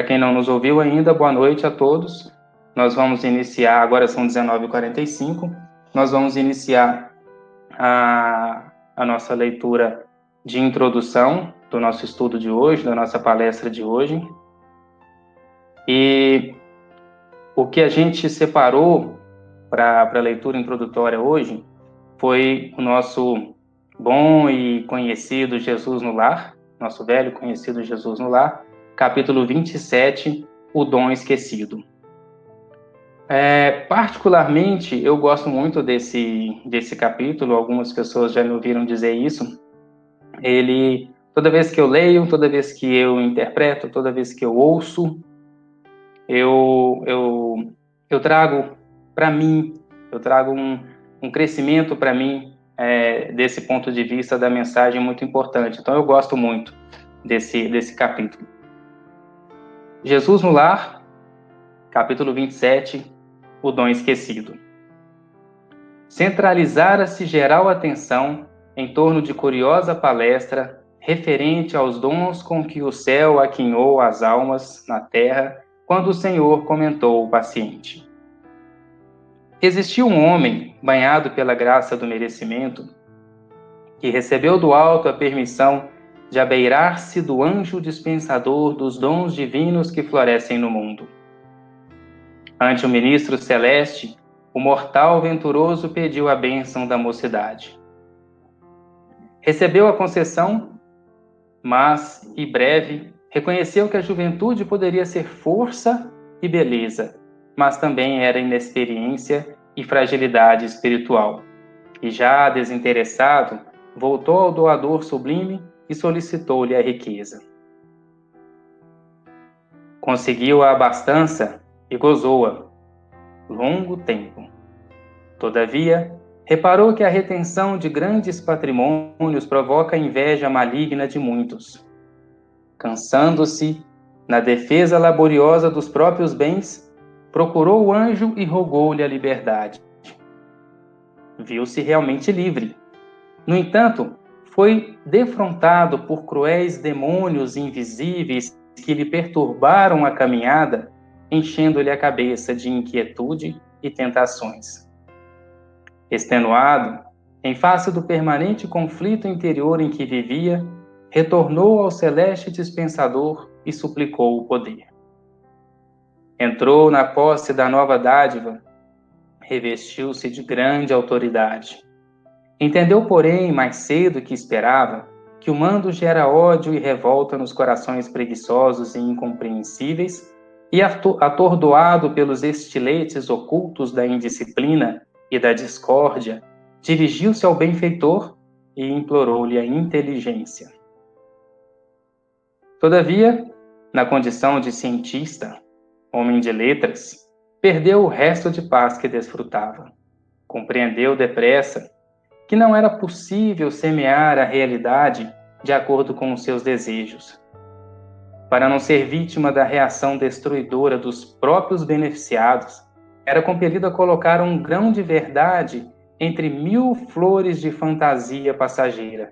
Para quem não nos ouviu ainda, boa noite a todos. Nós vamos iniciar, agora são 19h45, nós vamos iniciar a nossa leitura de introdução do nosso estudo de hoje, da nossa palestra de hoje. E o que a gente separou para a leitura introdutória hoje foi o nosso bom e conhecido Jesus no Lar, nosso velho conhecido Jesus no Lar, capítulo 27, O Dom Esquecido. Particularmente, eu gosto muito desse capítulo, algumas pessoas já me ouviram dizer isso. Toda vez que eu leio, toda vez que eu interpreto, toda vez que eu ouço, eu trago para mim, eu trago um crescimento para mim desse ponto de vista da mensagem muito importante. Então, eu gosto muito desse capítulo. Jesus no Lar, capítulo 27, O Dom Esquecido. Centralizara-se geral atenção em torno de curiosa palestra referente aos dons com que o céu aquinhou as almas na terra, quando o Senhor comentou o paciente. Existiu um homem, banhado pela graça do merecimento, que recebeu do alto a permissão de abeirar-se do anjo dispensador dos dons divinos que florescem no mundo. Ante o ministro celeste, o mortal venturoso pediu a bênção da mocidade. Recebeu a concessão, mas, e breve, reconheceu que a juventude poderia ser força e beleza, mas também era inexperiência e fragilidade espiritual. E já desinteressado, voltou ao doador sublime e solicitou-lhe a riqueza. Conseguiu a abastança e gozou-a longo tempo. Todavia, reparou que a retenção de grandes patrimônios provoca a inveja maligna de muitos. Cansando-se, na defesa laboriosa dos próprios bens, procurou o anjo e rogou-lhe a liberdade. Viu-se realmente livre. No entanto, foi defrontado por cruéis demônios invisíveis que lhe perturbaram a caminhada, enchendo-lhe a cabeça de inquietude e tentações. Extenuado, em face do permanente conflito interior em que vivia, retornou ao celeste dispensador e suplicou o poder. Entrou na posse da nova dádiva, revestiu-se de grande autoridade. Entendeu, porém, mais cedo que esperava, que o mando gera ódio e revolta nos corações preguiçosos e incompreensíveis, e atordoado pelos estiletes ocultos da indisciplina e da discórdia, dirigiu-se ao benfeitor e implorou-lhe a inteligência. Todavia, na condição de cientista, homem de letras, perdeu o resto de paz que desfrutava. Compreendeu depressa que não era possível semear a realidade de acordo com os seus desejos. Para não ser vítima da reação destruidora dos próprios beneficiados, era compelido a colocar um grão de verdade entre 1000 flores de fantasia passageira.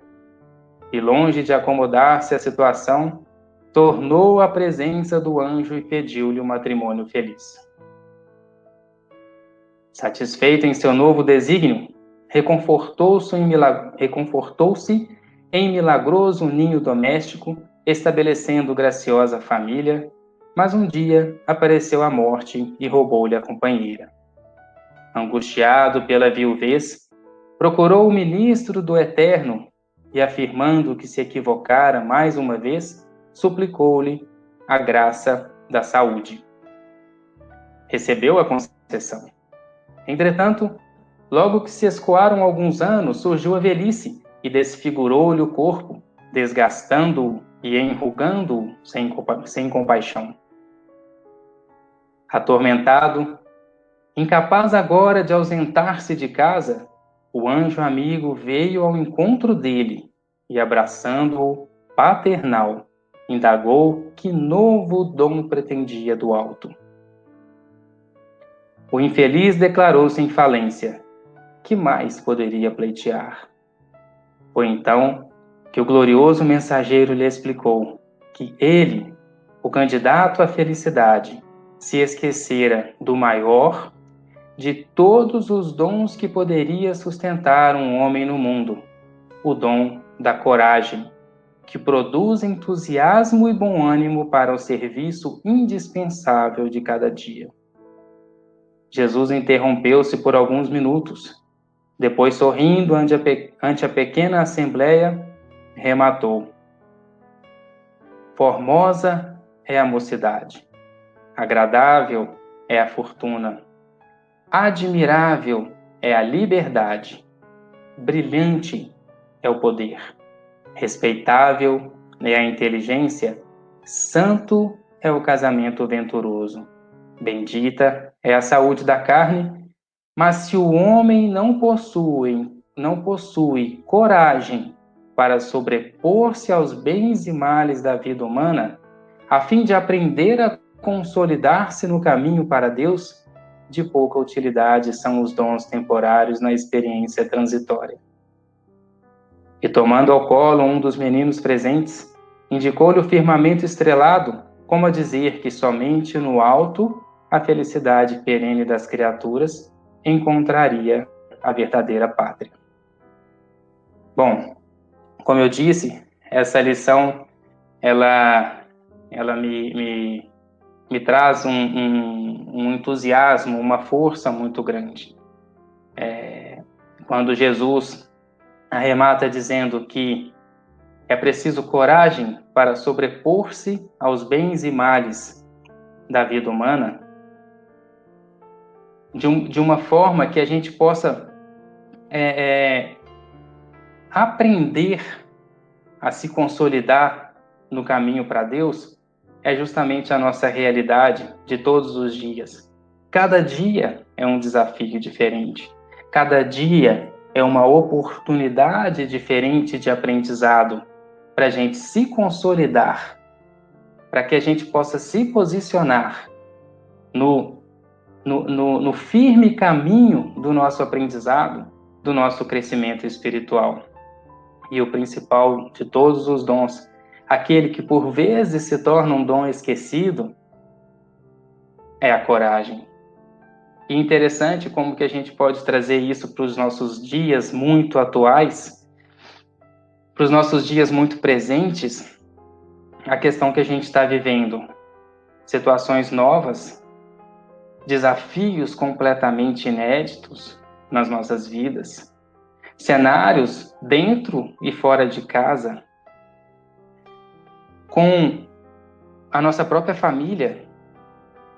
E longe de acomodar-se à situação, tornou à presença do anjo e pediu-lhe um matrimônio feliz. Satisfeito em seu novo desígnio, reconfortou-se em milagroso ninho doméstico, estabelecendo graciosa família, mas um dia apareceu a morte e roubou-lhe a companheira. Angustiado pela viuvez, procurou o ministro do Eterno e, afirmando que se equivocara mais uma vez, suplicou-lhe a graça da saúde. Recebeu a concessão. Entretanto, logo que se escoaram alguns anos, surgiu a velhice e desfigurou-lhe o corpo, desgastando-o e enrugando-o sem compaixão. Atormentado, incapaz agora de ausentar-se de casa, o anjo amigo veio ao encontro dele e, abraçando-o paternal, indagou que novo dom pretendia do alto. O infeliz declarou-se em falência. Que mais poderia pleitear? Foi então que o glorioso mensageiro lhe explicou que ele, o candidato à felicidade se esquecera do maior de todos os dons que poderia sustentar um homem no mundo, o dom da coragem, que produz entusiasmo e bom ânimo para o serviço indispensável de cada dia. Jesus interrompeu-se por alguns minutos. Depois, sorrindo ante a pequena assembleia, rematou: Formosa é a mocidade, agradável é a fortuna, admirável é a liberdade, brilhante é o poder, respeitável é a inteligência, santo é o casamento venturoso, bendita é a saúde da carne, mas se o homem não possui coragem para sobrepor-se aos bens e males da vida humana, a fim de aprender a consolidar-se no caminho para Deus, de pouca utilidade são os dons temporários na experiência transitória. E tomando ao colo um dos meninos presentes, indicou-lhe o firmamento estrelado, como a dizer que somente no alto a felicidade perene das criaturas encontraria a verdadeira pátria. Bom, como eu disse, essa lição ela me traz um entusiasmo, uma força muito grande. Quando Jesus arremata dizendo que é preciso coragem para sobrepor-se aos bens e males da vida humana, de uma forma que a gente possa aprender a se consolidar no caminho para Deus, é justamente a nossa realidade de todos os dias. Cada dia é um desafio diferente. Cada dia é uma oportunidade diferente de aprendizado para a gente se consolidar, para que a gente possa se posicionar no firme caminho do nosso aprendizado, do nosso crescimento espiritual. E o principal de todos os dons, aquele que por vezes se torna um dom esquecido, é a coragem. E interessante como que a gente pode trazer isso para os nossos dias muito atuais, para os nossos dias muito presentes, a questão que a gente está vivendo. Situações novas, desafios completamente inéditos nas nossas vidas, cenários dentro e fora de casa, com a nossa própria família,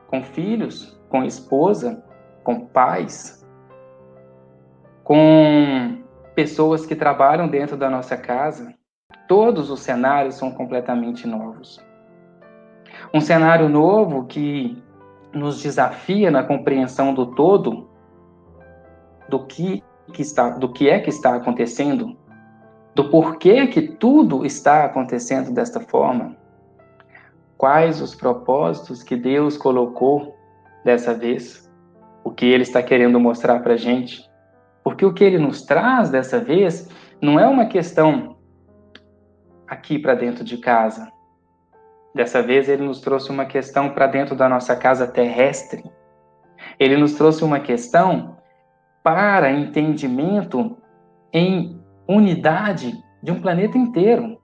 com filhos, com esposa, com pais, com pessoas que trabalham dentro da nossa casa. Todos os cenários são completamente novos. Um cenário novo que nos desafia na compreensão do todo, do que está acontecendo, do porquê que tudo está acontecendo desta forma, quais os propósitos que Deus colocou dessa vez, o que Ele está querendo mostrar para a gente, porque o que Ele nos traz dessa vez não é uma questão aqui para dentro de casa. Dessa vez Ele nos trouxe uma questão para dentro da nossa casa terrestre. Ele nos trouxe uma questão para entendimento em unidade de um planeta inteiro.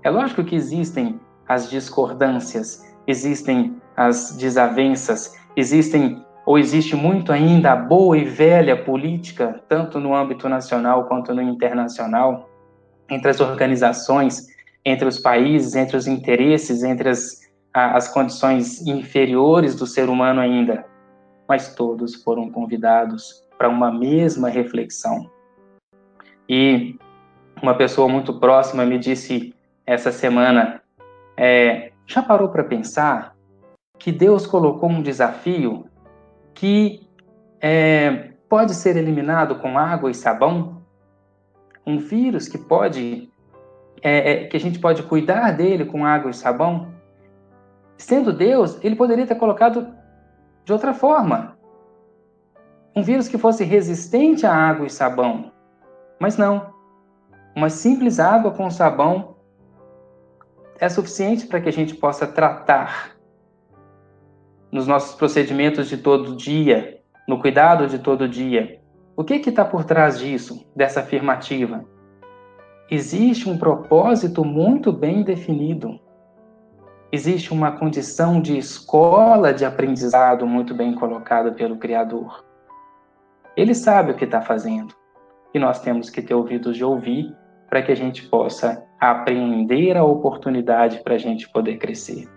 É lógico que existem as discordâncias, existem as desavenças, existe muito ainda a boa e velha política, tanto no âmbito nacional quanto no internacional, entre as organizações, entre os países, entre os interesses, entre as condições inferiores do ser humano ainda. Mas todos foram convidados para uma mesma reflexão. E uma pessoa muito próxima me disse essa semana, já parou para pensar que Deus colocou um desafio que pode ser eliminado com água e sabão? Um vírus que que a gente pode cuidar dele com água e sabão? Sendo Deus, ele poderia ter colocado de outra forma. Um vírus que fosse resistente à água e sabão. Mas não. Uma simples água com sabão é suficiente para que a gente possa tratar nos nossos procedimentos de todo dia, no cuidado de todo dia. O que está por trás disso, dessa afirmativa? Existe um propósito muito bem definido. Existe uma condição de escola de aprendizado muito bem colocada pelo Criador. Ele sabe o que está fazendo. E nós temos que ter ouvidos de ouvir para que a gente possa apreender a oportunidade para a gente poder crescer.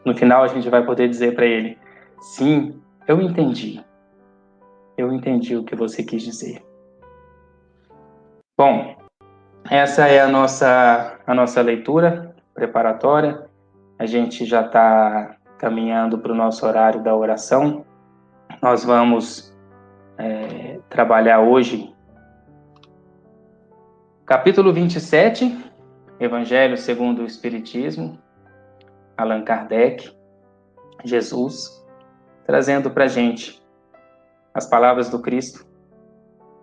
No final, a gente vai poder dizer para ele: sim, eu entendi. Eu entendi o que você quis dizer. Bom, essa é a nossa leitura preparatória. A gente já está caminhando para o nosso horário da oração. Nós vamos trabalhar hoje capítulo 27, Evangelho segundo o Espiritismo, Allan Kardec, Jesus, trazendo para a gente as palavras do Cristo,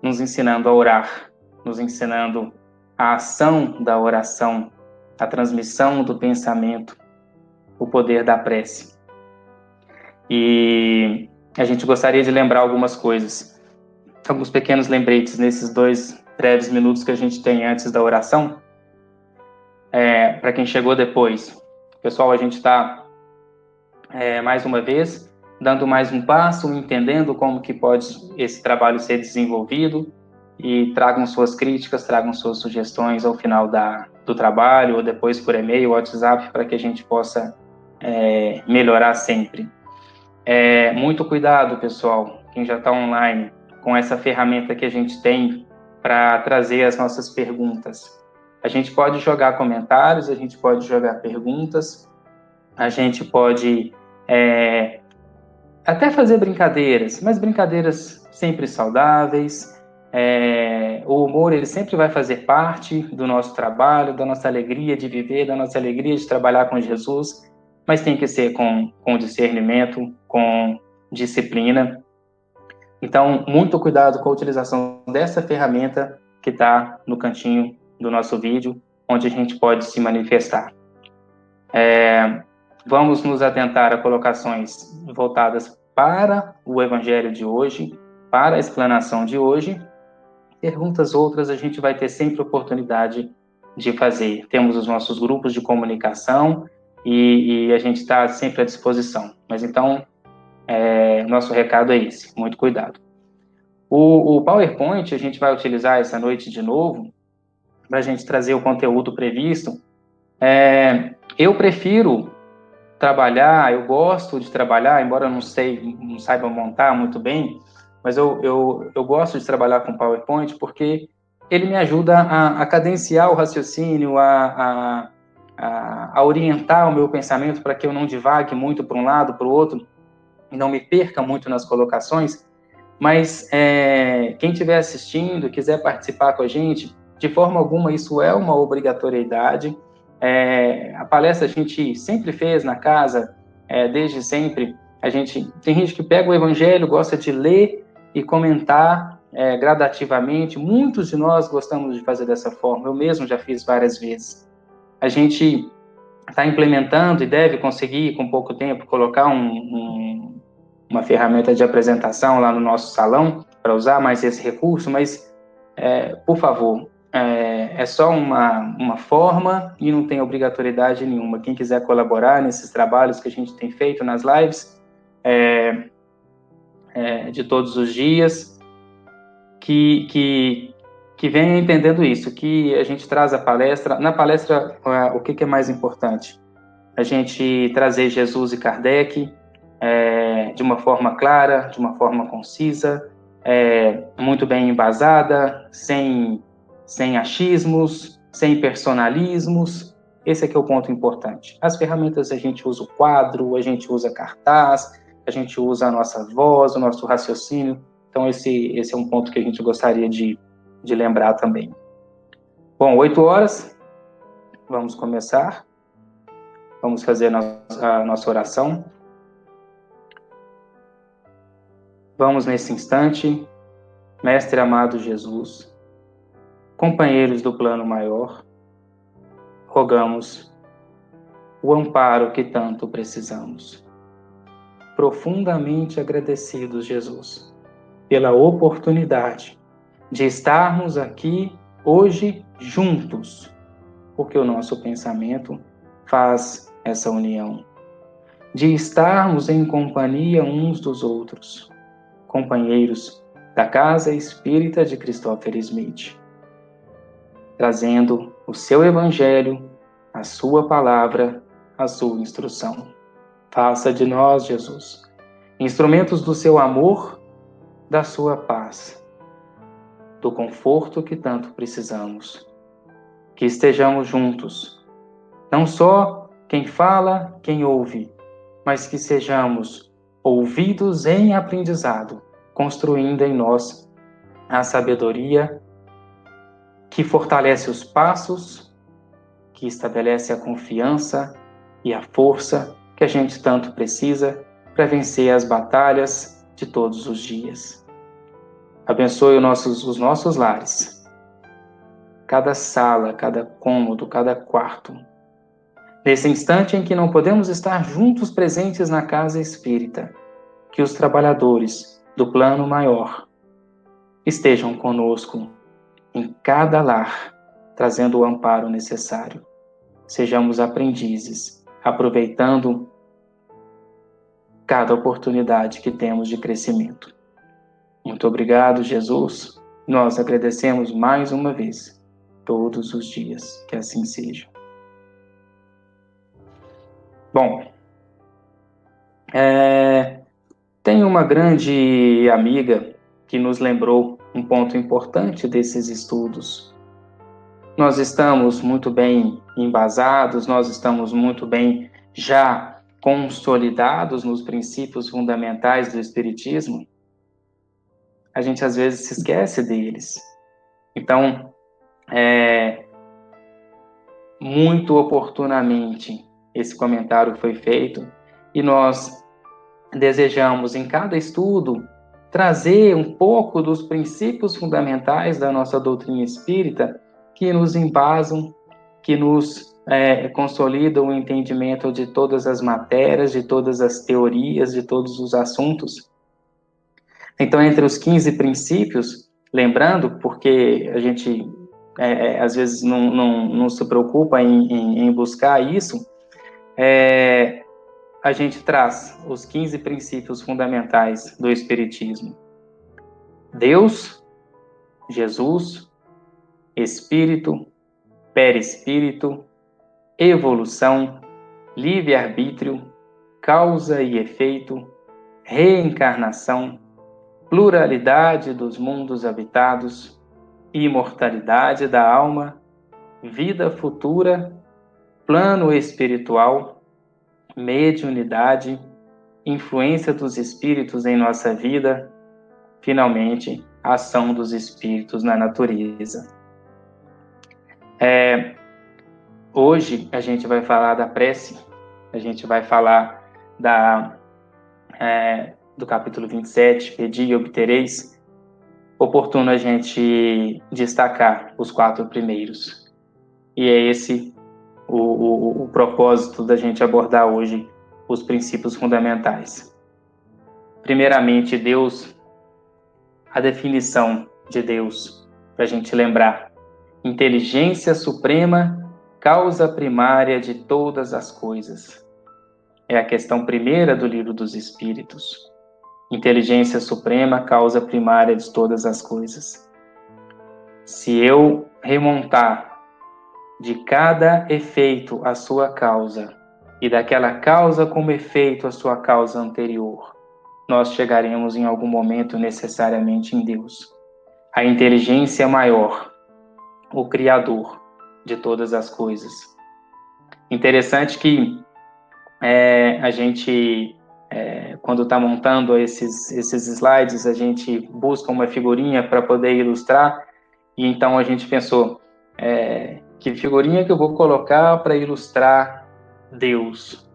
nos ensinando a orar, nos ensinando a ação da oração, a transmissão do pensamento, o poder da prece. E a gente gostaria de lembrar algumas coisas, alguns pequenos lembretes nesses 2 breves minutos que a gente tem antes da oração. Para quem chegou depois, pessoal, a gente está mais uma vez dando mais um passo, entendendo como que pode esse trabalho ser desenvolvido, e tragam suas críticas, tragam suas sugestões ao final do trabalho, ou depois por e-mail, WhatsApp, para que a gente possa melhorar sempre. Muito cuidado, pessoal, quem já está online, com essa ferramenta que a gente tem para trazer as nossas perguntas. A gente pode jogar comentários, a gente pode jogar perguntas, a gente pode até fazer brincadeiras, mas brincadeiras sempre saudáveis. O humor, ele sempre vai fazer parte do nosso trabalho, da nossa alegria de viver, da nossa alegria de trabalhar com Jesus, mas tem que ser com discernimento, com disciplina. Então, muito cuidado com a utilização dessa ferramenta que está no cantinho do nosso vídeo, onde a gente pode se manifestar. Vamos nos atentar a colocações voltadas para o Evangelho de hoje, para a explanação de hoje. Perguntas outras a gente vai ter sempre oportunidade de fazer. Temos os nossos grupos de comunicação e a gente está sempre à disposição. Mas então, nosso recado é esse, muito cuidado. O PowerPoint a gente vai utilizar essa noite de novo, para a gente trazer o conteúdo previsto. Eu prefiro trabalhar, eu gosto de trabalhar, embora eu não saiba montar muito bem, mas eu gosto de trabalhar com PowerPoint porque ele me ajuda a cadenciar o raciocínio, a orientar o meu pensamento para que eu não divague muito para um lado, para o outro, e não me perca muito nas colocações. Mas quem estiver assistindo, quiser participar com a gente, de forma alguma isso é uma obrigatoriedade. A palestra a gente sempre fez na casa, desde sempre. Tem gente que pega o Evangelho, gosta de ler e comentar gradativamente. Muitos de nós gostamos de fazer dessa forma. Eu mesmo já fiz várias vezes. A gente está implementando e deve conseguir, com pouco tempo, colocar uma ferramenta de apresentação lá no nosso salão para usar mais esse recurso, mas, por favor, é só uma forma e não tem obrigatoriedade nenhuma. Quem quiser colaborar nesses trabalhos que a gente tem feito nas lives de todos os dias, que venha entendendo isso, que a gente traz a palestra. Na palestra, o que é mais importante? A gente trazer Jesus e Kardec de uma forma clara, de uma forma concisa, muito bem embasada, sem achismos, sem personalismos. Esse aqui é o ponto importante. As ferramentas, a gente usa o quadro, a gente usa cartaz, a gente usa a nossa voz, o nosso raciocínio. Então, esse é um ponto que a gente gostaria de lembrar também. Bom, 8h, vamos começar. Vamos fazer a nossa oração. Vamos nesse instante, Mestre amado Jesus, companheiros do plano maior, rogamos o amparo que tanto precisamos. Profundamente agradecidos, Jesus, pela oportunidade de estarmos aqui hoje juntos, porque o nosso pensamento faz essa união, de estarmos em companhia uns dos outros, companheiros da Casa Espírita de Christopher Smith, trazendo o seu Evangelho, a sua palavra, a sua instrução. Faça de nós, Jesus, instrumentos do seu amor, da sua paz, do conforto que tanto precisamos. Que estejamos juntos, não só quem fala, quem ouve, mas que sejamos ouvidos em aprendizado, construindo em nós a sabedoria que fortalece os passos, que estabelece a confiança e a força que a gente tanto precisa para vencer as batalhas de todos os dias. Abençoe os nossos lares, cada sala, cada cômodo, cada quarto. Nesse instante em que não podemos estar juntos presentes na casa espírita, que os trabalhadores do plano maior estejam conosco em cada lar, trazendo o amparo necessário. Sejamos aprendizes, aproveitando cada oportunidade que temos de crescimento. Muito obrigado, Jesus. Nós agradecemos mais uma vez, todos os dias, que assim seja. Bom, tem uma grande amiga que nos lembrou um ponto importante desses estudos. Nós estamos muito bem embasados, nós estamos muito bem já consolidados nos princípios fundamentais do Espiritismo. A gente às vezes se esquece deles. Então, muito oportunamente, esse comentário foi feito e nós desejamos, em cada estudo, trazer um pouco dos princípios fundamentais da nossa doutrina espírita que nos embasam, que nos consolidam o entendimento de todas as matérias, de todas as teorias, de todos os assuntos. Então, entre os 15 princípios, lembrando, porque a gente às vezes não se preocupa em buscar isso, a gente traz os 15 princípios fundamentais do Espiritismo. Deus, Jesus, Espírito, Perispírito, evolução, livre-arbítrio, causa e efeito, reencarnação, pluralidade dos mundos habitados, imortalidade da alma, vida futura, plano espiritual, mediunidade, influência dos espíritos em nossa vida, finalmente, a ação dos espíritos na natureza. Hoje a gente vai falar da prece, a gente vai falar do capítulo 27, Pedi e obtereis. Oportuno a gente destacar os 4 primeiros. E é esse o propósito da gente abordar hoje os princípios fundamentais. Primeiramente, Deus, a definição de Deus, para a gente lembrar: inteligência suprema, causa primária de todas as coisas. É a questão primeira do Livro dos Espíritos. Inteligência suprema, causa primária de todas as coisas. Se eu remontar de cada efeito a sua causa, e daquela causa como efeito a sua causa anterior, nós chegaremos em algum momento necessariamente em Deus. A inteligência maior, o Criador de todas as coisas. Interessante que a gente, quando está montando esses slides, a gente busca uma figurinha para poder ilustrar, e então a gente pensou, que figurinha que eu vou colocar para ilustrar Deus?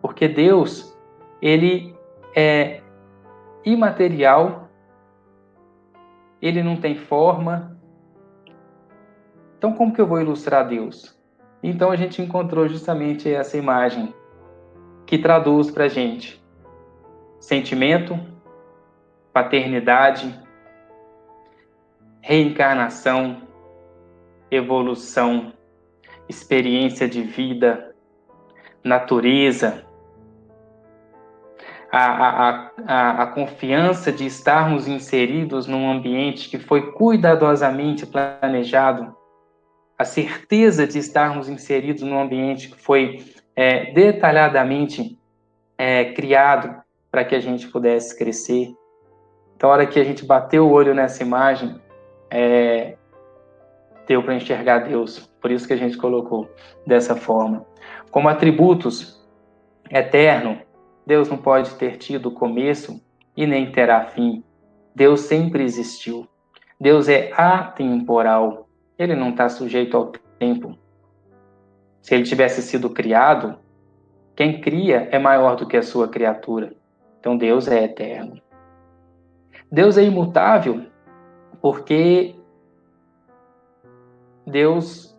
Porque Deus, ele é imaterial, ele não tem forma. Então, como que eu vou ilustrar Deus? Então a gente encontrou justamente essa imagem que traduz para a gente sentimento, paternidade, reencarnação, evolução, experiência de vida, natureza, a confiança de estarmos inseridos num ambiente que foi cuidadosamente planejado, a certeza de estarmos inseridos num ambiente que foi detalhadamente criado para que a gente pudesse crescer. Então, a hora que a gente bateu o olho nessa imagem, deu para enxergar Deus. Por isso que a gente colocou dessa forma. Como atributos, eterno, Deus não pode ter tido começo e nem terá fim. Deus sempre existiu. Deus é atemporal. Ele não está sujeito ao tempo. Se ele tivesse sido criado, quem cria é maior do que a sua criatura. Então Deus é eterno. Deus é imutável porque Deus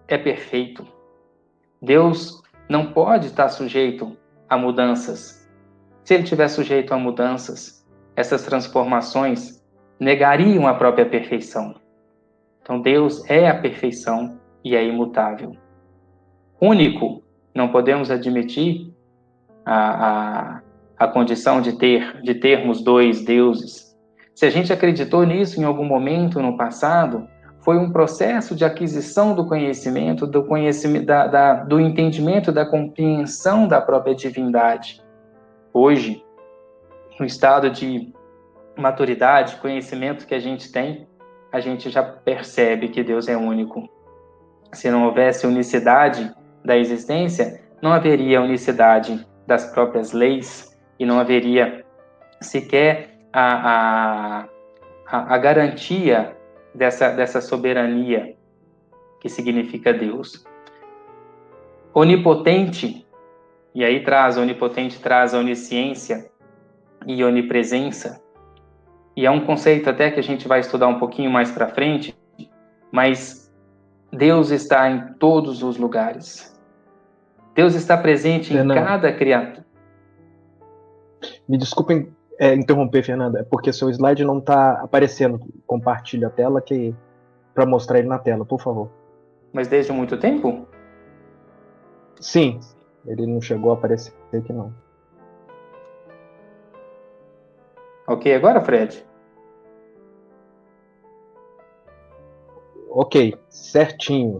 é perfeito. Deus não pode estar sujeito a mudanças. Se ele estiver sujeito a mudanças, essas transformações negariam a própria perfeição. Então Deus é a perfeição e é imutável. Único, não podemos admitir a condição de termos dois deuses. Se a gente acreditou nisso em algum momento no passado, foi um processo de aquisição do conhecimento, do entendimento, da compreensão da própria divindade. Hoje, no estado de maturidade, conhecimento que a gente tem, a gente já percebe que Deus é único. Se não houvesse unicidade da existência, não haveria unicidade das próprias leis e não haveria sequer a garantia dessa soberania que significa Deus. Onipotente, e aí onipotente traz a onisciência e onipresença, e é um conceito até que a gente vai estudar um pouquinho mais para frente, mas Deus está em todos os lugares. Deus está presente Fernando, em cada criatura. Me desculpem interromper, Fernanda, é porque seu slide não está aparecendo. Compartilhe a tela para mostrar ele na tela, por favor. Mas desde muito tempo? Sim, ele não chegou a aparecer aqui não. Ok, agora, Fred? Ok, certinho.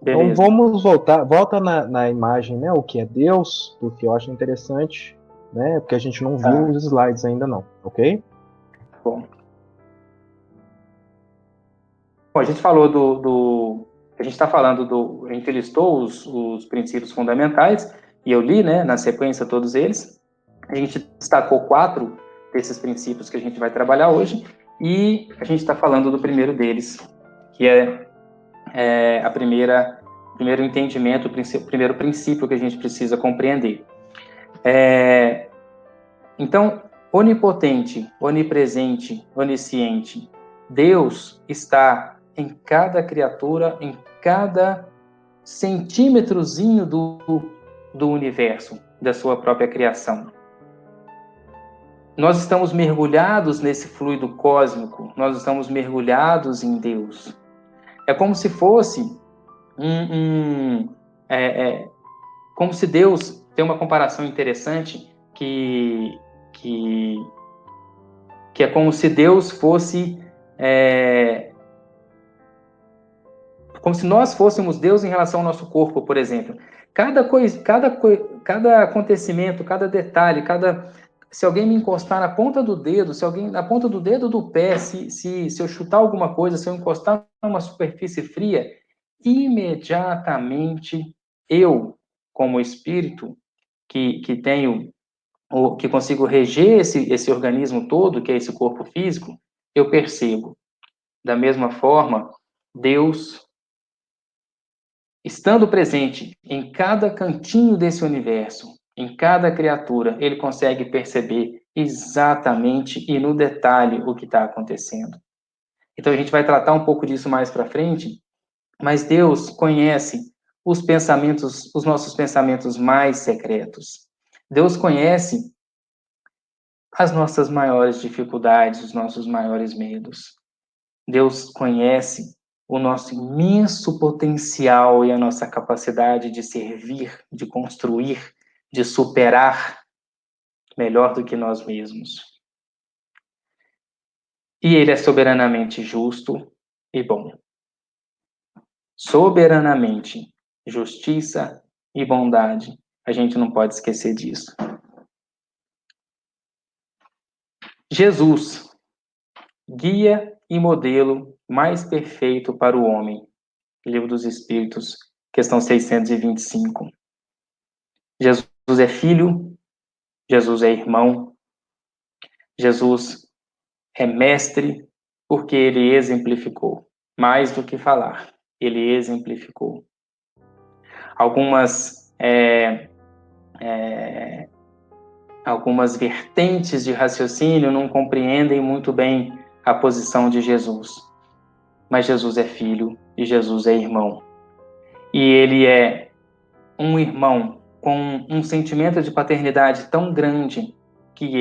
Beleza. Então vamos volta na imagem, né, o que é Deus, porque eu acho interessante, né, porque a gente não viu os slides ainda não, ok? Bom, a gente falou a gente está falando a gente listou os princípios fundamentais, e eu li, né, na sequência todos eles. A gente destacou 4 desses princípios que a gente vai trabalhar hoje, e a gente está falando do primeiro deles, que é o primeiro entendimento, o primeiro princípio que a gente precisa compreender. Então, onipotente, onipresente, onisciente, Deus está em cada criatura, em cada centímetrozinho do universo, da sua própria criação. Nós estamos mergulhados nesse fluido cósmico, nós estamos mergulhados em Deus. É como se fosse como se Deus, tem uma comparação interessante que é como se Deus fosse como se nós fôssemos Deus em relação ao nosso corpo, por exemplo. Cada acontecimento, cada detalhe, se alguém me encostar na ponta do dedo, na ponta do dedo do pé, se eu chutar alguma coisa, se eu encostar numa superfície fria, imediatamente eu, como espírito que tenho, que consigo reger esse organismo todo, que é esse corpo físico, eu percebo. Da mesma forma, Deus, estando presente em cada cantinho desse universo, em cada criatura, ele consegue perceber exatamente e no detalhe o que está acontecendo. Então a gente vai tratar um pouco disso mais para frente, Mas Deus conhece os pensamentos, os nossos pensamentos mais secretos. Deus conhece as nossas maiores dificuldades, os nossos maiores medos. Deus conhece o nosso imenso potencial e a nossa capacidade de servir, de construir, de superar melhor do que nós mesmos. E Ele é soberanamente justo e bom. Soberanamente, justiça e bondade. A gente não pode esquecer disso. Jesus, guia e modelo mais perfeito para o homem. Livro dos Espíritos, questão 625. Jesus é filho, Jesus é irmão, Jesus é mestre, porque ele exemplificou. Mais do que falar, ele exemplificou. Algumas vertentes de raciocínio não compreendem muito bem a posição de Jesus. Mas Jesus é filho e Jesus é irmão. E ele é um irmão com um sentimento de paternidade tão grande que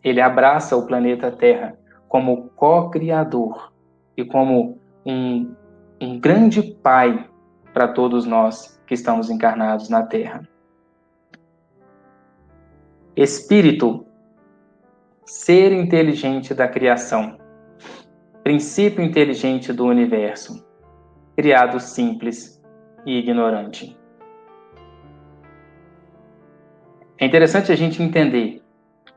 ele abraça o planeta Terra como co-criador e como um grande pai para todos nós que estamos encarnados na Terra. Espírito, ser inteligente da criação, princípio inteligente do universo, criado simples e ignorante. É interessante a gente entender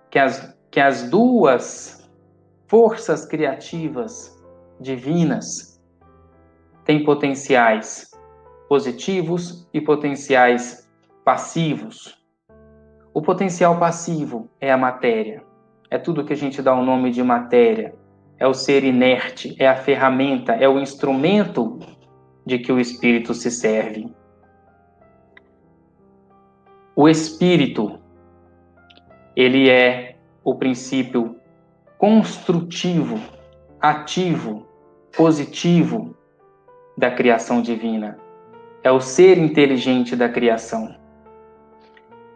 que as duas forças criativas divinas têm potenciais positivos e potenciais passivos. O potencial passivo é a matéria, é tudo que a gente dá o nome de matéria, é o ser inerte, é a ferramenta, é o instrumento de que o espírito se serve. O espírito, ele é o princípio construtivo, ativo, positivo da criação divina. É o ser inteligente da criação.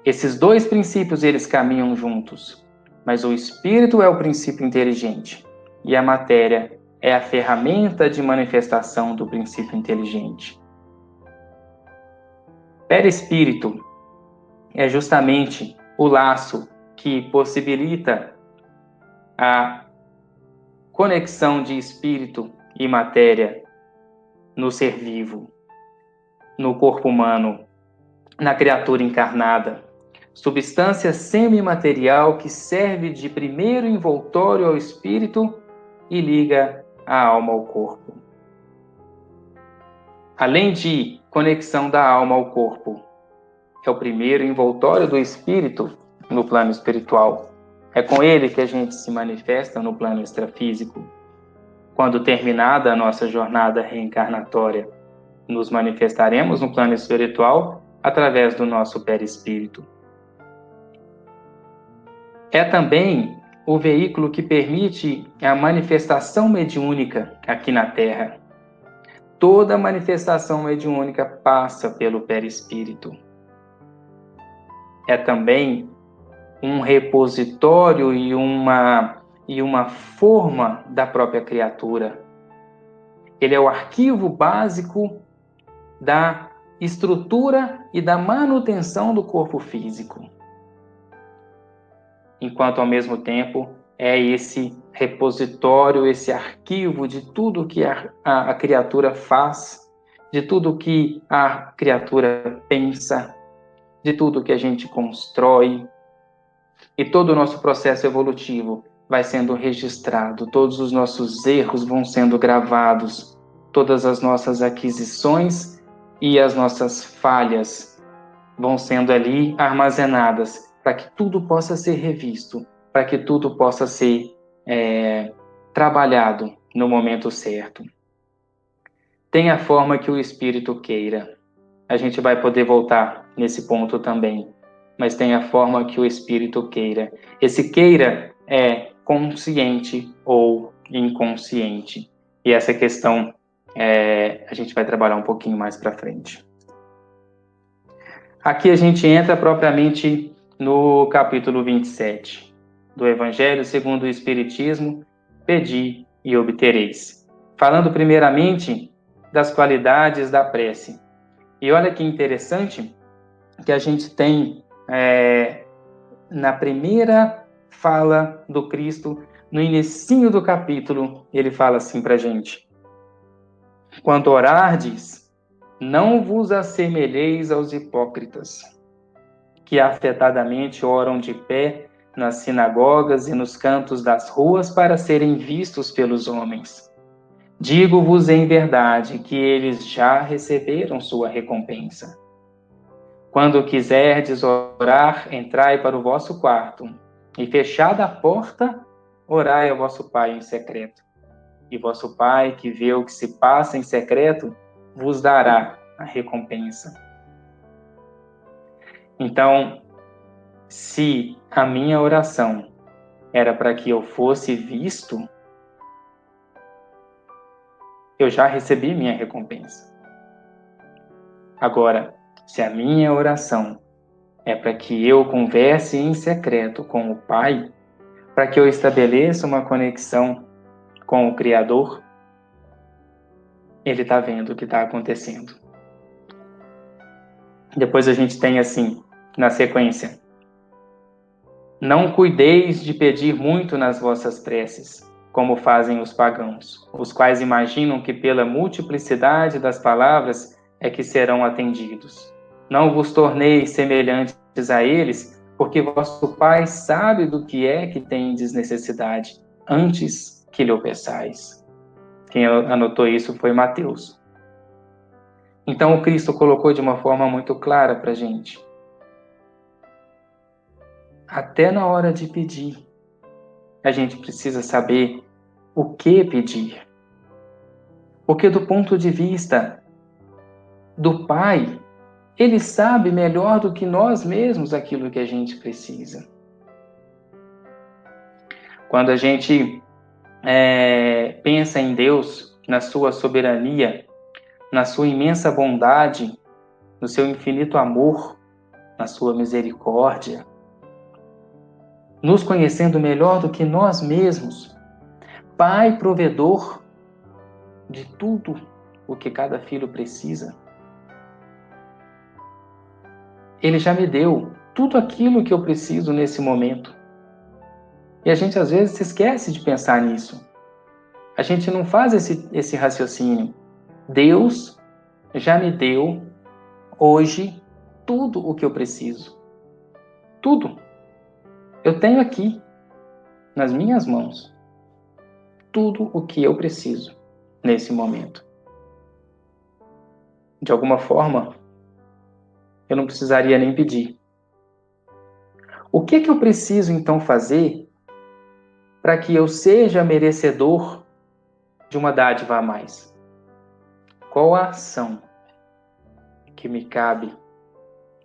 Esses dois princípios, eles caminham juntos, mas o espírito é o princípio inteligente e a matéria é a ferramenta de manifestação do princípio inteligente. Perispírito é justamente o laço que possibilita a conexão de espírito e matéria no ser vivo, no corpo humano, na criatura encarnada. Substância semimaterial que serve de primeiro envoltório ao espírito e liga a alma ao corpo. Além de conexão da alma ao corpo, é o primeiro envoltório do espírito no plano espiritual. É com ele que a gente se manifesta no plano extrafísico. Quando terminada a nossa jornada reencarnatória, nos manifestaremos no plano espiritual através do nosso perispírito. É também o veículo que permite a manifestação mediúnica aqui na Terra. Toda manifestação mediúnica passa pelo perispírito. É também um repositório e uma forma da própria criatura. Ele é o arquivo básico da estrutura e da manutenção do corpo físico. Enquanto, ao mesmo tempo, é esse repositório, esse arquivo de tudo que a criatura faz, de tudo que a criatura pensa, de tudo que a gente constrói. E todo o nosso processo evolutivo vai sendo registrado, todos os nossos erros vão sendo gravados, todas as nossas aquisições e as nossas falhas vão sendo ali armazenadas, para que tudo possa ser revisto, para que tudo possa ser trabalhado no momento certo. Tem a forma que o espírito queira. A gente vai poder voltar nesse ponto também, mas tem a forma que o espírito queira. Esse queira é consciente ou inconsciente. E essa questão a gente vai trabalhar um pouquinho mais para frente. Aqui a gente entra propriamente no capítulo 27 do Evangelho segundo o Espiritismo, pedi e obtereis. Falando primeiramente das qualidades da prece. E olha que interessante que a gente tem na primeira fala do Cristo, no inicinho do capítulo, ele fala assim para a gente: quando orardes, não vos assemelheis aos hipócritas, que afetadamente oram de pé nas sinagogas e nos cantos das ruas para serem vistos pelos homens. Digo-vos em verdade que eles já receberam sua recompensa. Quando quiserdes orar, entrai para o vosso quarto, e fechada a porta, orai ao vosso Pai em secreto. E vosso Pai, que vê o que se passa em secreto, vos dará a recompensa. Então, se a minha oração era para que eu fosse visto, eu já recebi minha recompensa. Agora, se a minha oração é para que eu converse em secreto com o Pai, para que eu estabeleça uma conexão com o Criador, Ele está vendo o que está acontecendo. Depois a gente tem assim, na sequência: não cuideis de pedir muito nas vossas preces, como fazem os pagãos, os quais imaginam que pela multiplicidade das palavras é que serão atendidos. Não vos torneis semelhantes a eles, porque vosso Pai sabe do que é que tendes necessidade, antes que lhe o peçais. Quem anotou isso foi Mateus. Então o Cristo colocou de uma forma muito clara para a gente. Até na hora de pedir, a gente precisa saber o que pedir. Porque do ponto de vista do Pai, Ele sabe melhor do que nós mesmos aquilo que a gente precisa. Quando a gente pensa em Deus, na sua soberania, na sua imensa bondade, no seu infinito amor, na sua misericórdia, nos conhecendo melhor do que nós mesmos, Pai provedor de tudo o que cada filho precisa, Ele já me deu tudo aquilo que eu preciso nesse momento. E a gente às vezes se esquece de pensar nisso. A gente não faz esse raciocínio. Deus já me deu hoje tudo o que eu preciso. Tudo. Eu tenho aqui, nas minhas mãos, tudo o que eu preciso nesse momento. De alguma forma, eu não precisaria nem pedir. O que eu preciso então fazer para que eu seja merecedor de uma dádiva a mais? Qual a ação que me cabe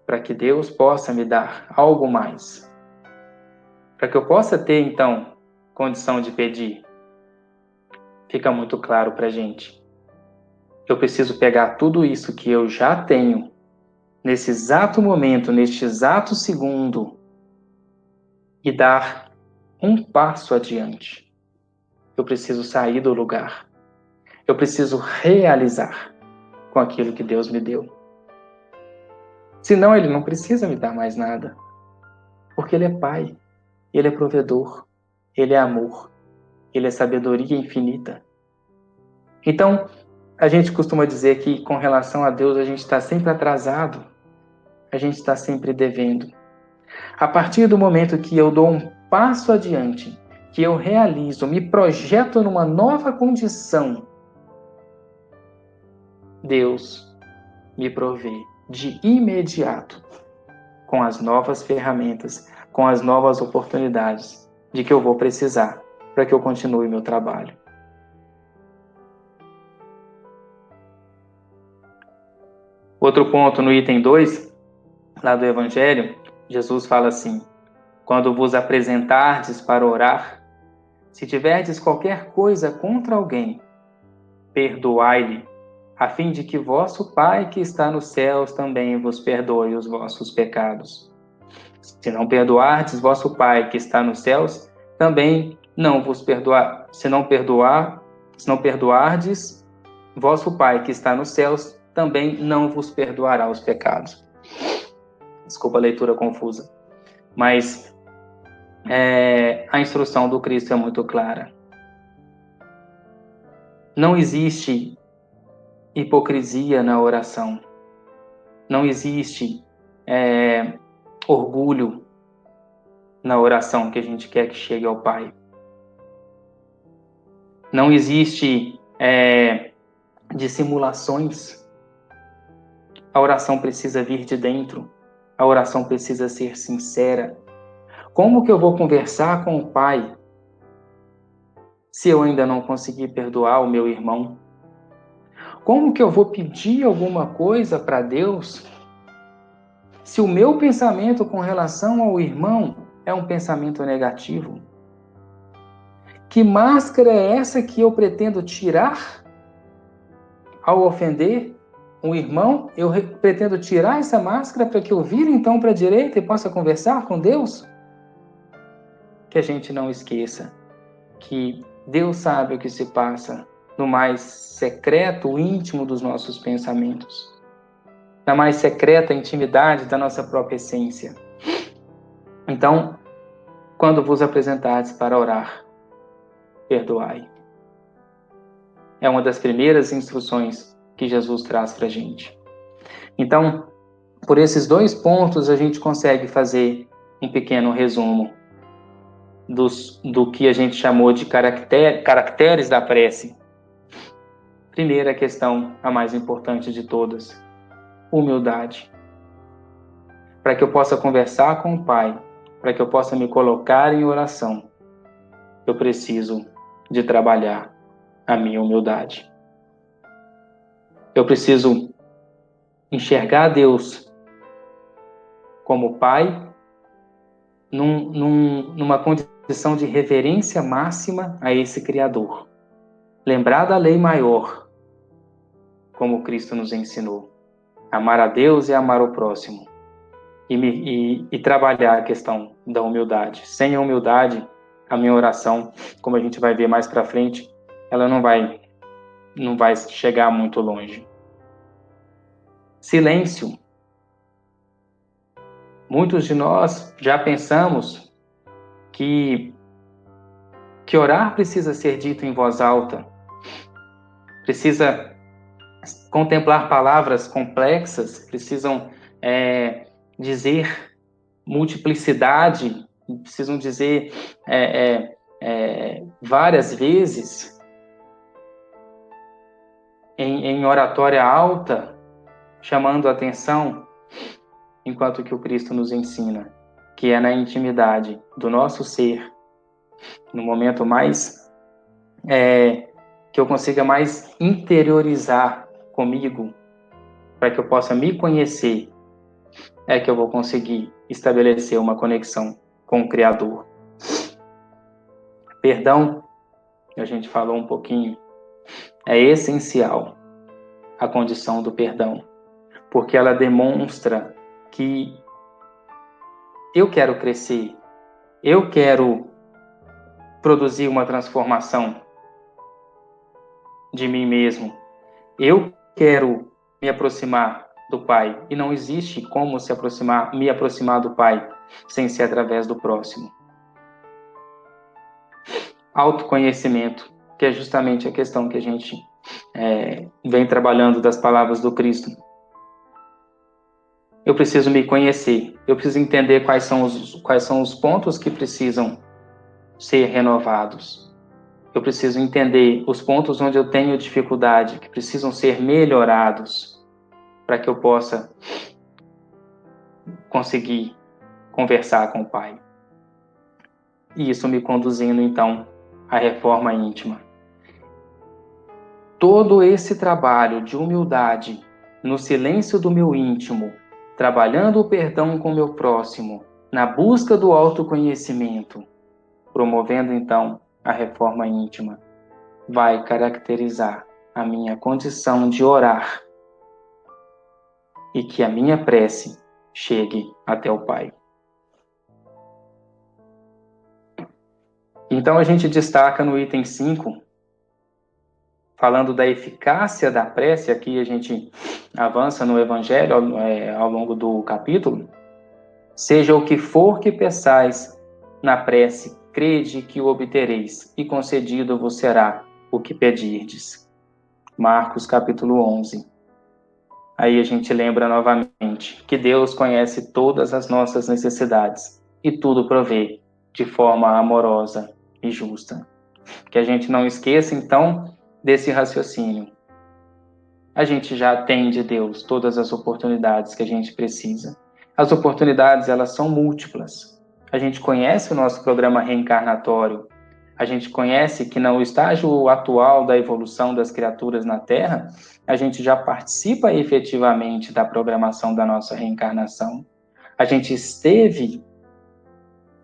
para que Deus possa me dar algo mais? Para que eu possa ter, então, condição de pedir? Fica muito claro para a gente. Eu preciso pegar tudo isso que eu já tenho, nesse exato momento, neste exato segundo, e dar um passo adiante. Eu preciso sair do lugar. Eu preciso realizar com aquilo que Deus me deu. Senão Ele não precisa me dar mais nada. Porque Ele é Pai, Ele é provedor, Ele é amor, Ele é sabedoria infinita. Então, a gente costuma dizer que com relação a Deus a gente está sempre atrasado, a gente está sempre devendo. A partir do momento que eu dou um passo adiante, que eu realizo, me projeto numa nova condição, Deus me provê de imediato com as novas ferramentas, com as novas oportunidades de que eu vou precisar para que eu continue meu trabalho. Outro ponto no item 2, lá do Evangelho, Jesus fala assim: quando vos apresentardes para orar, se tiverdes qualquer coisa contra alguém, perdoai-lhe, a fim de que vosso Pai que está nos céus também vos perdoe os vossos pecados. Se não perdoardes vosso Pai que está nos céus, também não vos perdoar. Se não perdoardes vosso Pai que está nos céus, também não vos perdoará os pecados. Desculpa a leitura confusa. Mas a instrução do Cristo é muito clara. Não existe hipocrisia na oração. Não existe orgulho na oração que a gente quer que chegue ao Pai. Não existe dissimulações. A oração precisa vir de dentro. A oração precisa ser sincera. Como que eu vou conversar com o Pai se eu ainda não conseguir perdoar o meu irmão? Como que eu vou pedir alguma coisa para Deus se o meu pensamento com relação ao irmão é um pensamento negativo? Que máscara é essa que eu pretendo tirar ao ofender um irmão? Eu pretendo tirar essa máscara para que eu vire então para a direita e possa conversar com Deus? Que a gente não esqueça que Deus sabe o que se passa no mais secreto, íntimo dos nossos pensamentos, na mais secreta intimidade da nossa própria essência. Então, quando vos apresentardes para orar, perdoai. É uma das primeiras instruções que Jesus traz para a gente. Então, por esses 2 pontos, a gente consegue fazer um pequeno resumo do que a gente chamou de caracteres da prece. Primeira questão, a mais importante de todas, humildade. Para que eu possa conversar com o Pai, para que eu possa me colocar em oração, eu preciso de trabalhar a minha humildade. Eu preciso enxergar Deus como Pai, numa condição de reverência máxima a esse Criador. Lembrar da lei maior, como Cristo nos ensinou. Amar a Deus e amar o próximo. E trabalhar a questão da humildade. Sem a humildade, a minha oração, como a gente vai ver mais para frente, ela não vai chegar muito longe. Silêncio. Muitos de nós já pensamos que orar precisa ser dito em voz alta, precisa contemplar palavras complexas, precisam dizer multiplicidade, precisam dizer várias vezes em oratória alta, chamando a atenção, enquanto que o Cristo nos ensina, que é na intimidade do nosso ser, no momento mais que eu consiga mais interiorizar comigo, para que eu possa me conhecer, é que eu vou conseguir estabelecer uma conexão com o Criador. Perdão, a gente falou um pouquinho, é essencial a condição do perdão, porque ela demonstra que eu quero crescer, eu quero produzir uma transformação de mim mesmo, eu quero me aproximar do Pai, e não existe como me aproximar do Pai sem ser através do próximo. Autoconhecimento, que é justamente a questão que a gente vem trabalhando das palavras do Cristo. Eu preciso me conhecer, eu preciso entender quais são os pontos que precisam ser renovados. Eu preciso entender os pontos onde eu tenho dificuldade, que precisam ser melhorados, para que eu possa conseguir conversar com o Pai. E isso me conduzindo, então, à reforma íntima. Todo esse trabalho de humildade, no silêncio do meu íntimo, trabalhando o perdão com o meu próximo, na busca do autoconhecimento, promovendo, então, a reforma íntima, vai caracterizar a minha condição de orar e que a minha prece chegue até o Pai. Então a gente destaca no item 5, falando da eficácia da prece, aqui a gente avança no Evangelho ao longo do capítulo. Seja o que for que peçais na prece, crede que o obtereis, e concedido vos será o que pedirdes. Marcos capítulo 11. Aí a gente lembra novamente que Deus conhece todas as nossas necessidades e tudo provê de forma amorosa e justa. Que a gente não esqueça, então, desse raciocínio. A gente já tem de Deus todas as oportunidades que a gente precisa. As oportunidades, elas são múltiplas. A gente conhece o nosso programa reencarnatório. A gente conhece que no estágio atual da evolução das criaturas na Terra, a gente já participa efetivamente da programação da nossa reencarnação. A gente esteve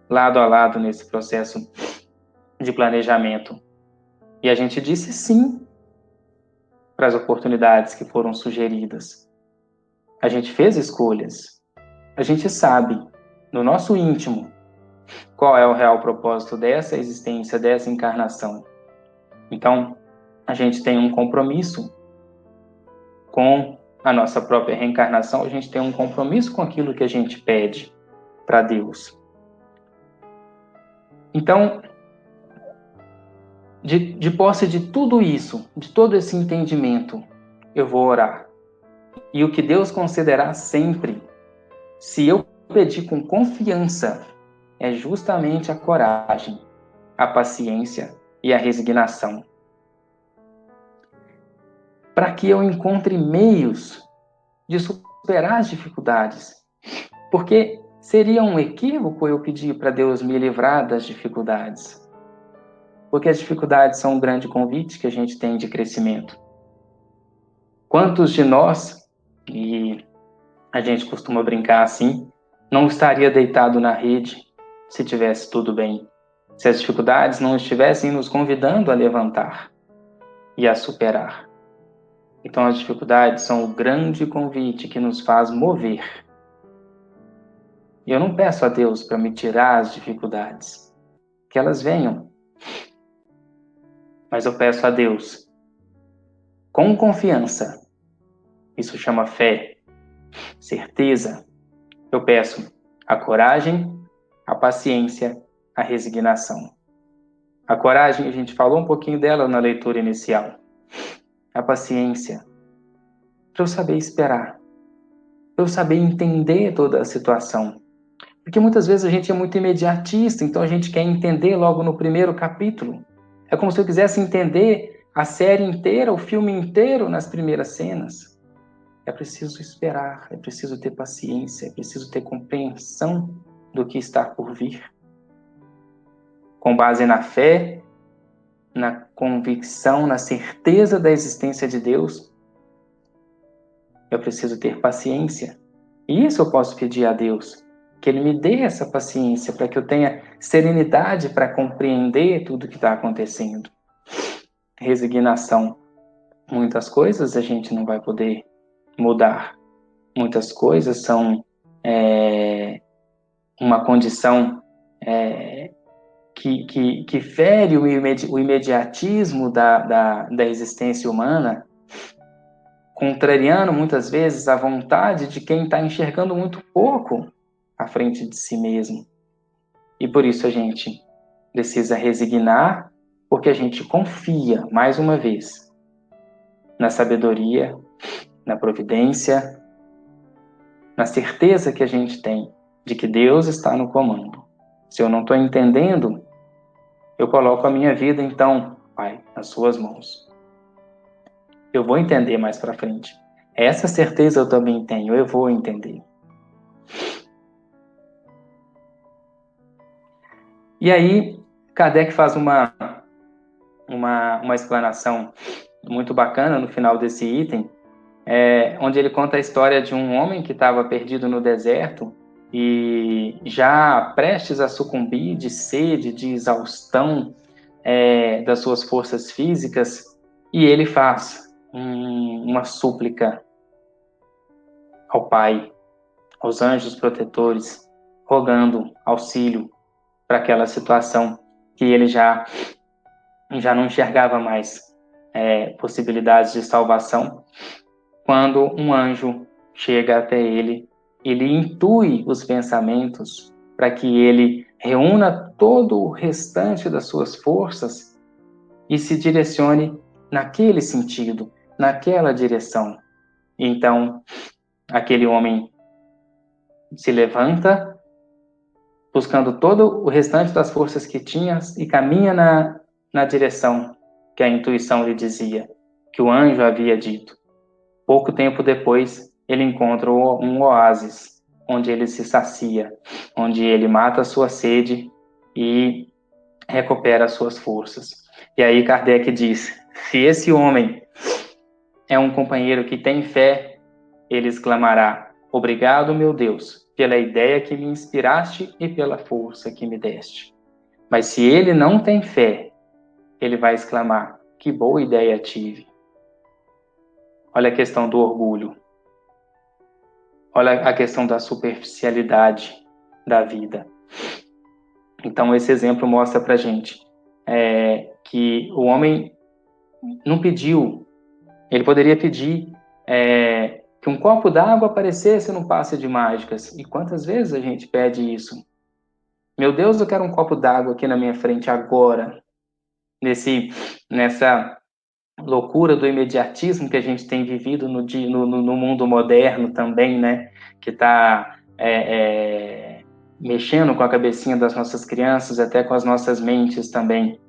lado a lado nesse processo de planejamento. E a gente disse sim para as oportunidades que foram sugeridas. A gente fez escolhas. A gente sabe, no nosso íntimo, qual é o real propósito dessa existência, dessa encarnação. Então, a gente tem um compromisso com a nossa própria reencarnação, a gente tem um compromisso com aquilo que a gente pede para Deus. Então, de posse de tudo isso, de todo esse entendimento, eu vou orar. E o que Deus concederá sempre, se eu pedir com confiança, é justamente a coragem, a paciência e a resignação. Para que eu encontre meios de superar as dificuldades. Porque seria um equívoco eu pedir para Deus me livrar das dificuldades. Porque as dificuldades são um grande convite que a gente tem de crescimento. Quantos de nós, e a gente costuma brincar assim, não estaria deitado na rede se tivesse tudo bem? Se as dificuldades não estivessem nos convidando a levantar e a superar. Então as dificuldades são o grande convite que nos faz mover. E eu não peço a Deus para me tirar as dificuldades, que elas venham. Mas eu peço a Deus, com confiança, isso chama fé, certeza, eu peço a coragem, a paciência, a resignação. A coragem, a gente falou um pouquinho dela na leitura inicial. A paciência, para eu saber esperar, para eu saber entender toda a situação. Porque muitas vezes a gente é muito imediatista, então a gente quer entender logo no primeiro capítulo. É como se eu quisesse entender a série inteira, o filme inteiro nas primeiras cenas. É preciso esperar, é preciso ter paciência, é preciso ter compreensão do que está por vir. Com base na fé, na convicção, na certeza da existência de Deus, eu preciso ter paciência. E isso eu posso pedir a Deus, que Ele me dê essa paciência para que eu tenha serenidade para compreender tudo que está acontecendo. Resignação. Muitas coisas a gente não vai poder mudar. Muitas coisas são uma condição que fere o imediatismo da existência humana, contrariando muitas vezes a vontade de quem está enxergando muito pouco à frente de si mesmo. E por isso a gente precisa resignar, porque a gente confia, mais uma vez, na sabedoria, na providência, na certeza que a gente tem de que Deus está no comando. Se eu não estou entendendo, eu coloco a minha vida, então, Pai, nas suas mãos. Eu vou entender mais para frente. Essa certeza eu também tenho, eu vou entender. E aí, Kardec faz uma explanação muito bacana no final desse item, onde ele conta a história de um homem que estava perdido no deserto e já prestes a sucumbir de sede, de exaustão das suas forças físicas, E ele faz uma súplica ao Pai, aos anjos protetores, rogando auxílio para aquela situação que ele já não enxergava mais possibilidades de salvação, quando um anjo chega até ele, ele intui os pensamentos para que ele reúna todo o restante das suas forças e se direcione naquele sentido, naquela direção. Então, aquele homem se levanta, buscando todo o restante das forças que tinha e caminha na direção que a intuição lhe dizia, que o anjo havia dito. Pouco tempo depois, ele encontra um oásis, onde ele se sacia, onde ele mata a sua sede e recupera as suas forças. E aí Kardec diz, se esse homem é um companheiro que tem fé, ele exclamará, obrigado, meu Deus, pela ideia que me inspiraste e pela força que me deste. Mas se ele não tem fé, ele vai exclamar, que boa ideia tive. Olha a questão do orgulho. Olha a questão da superficialidade da vida. Então, esse exemplo mostra pra gente que o homem não pediu. Ele poderia pedir que um copo d'água aparecesse num passe de mágicas. E quantas vezes a gente pede isso? Meu Deus, eu quero um copo d'água aqui na minha frente agora. Nessa loucura do imediatismo que a gente tem vivido no mundo moderno também, né? Que está mexendo com a cabecinha das nossas crianças, até com as nossas mentes também.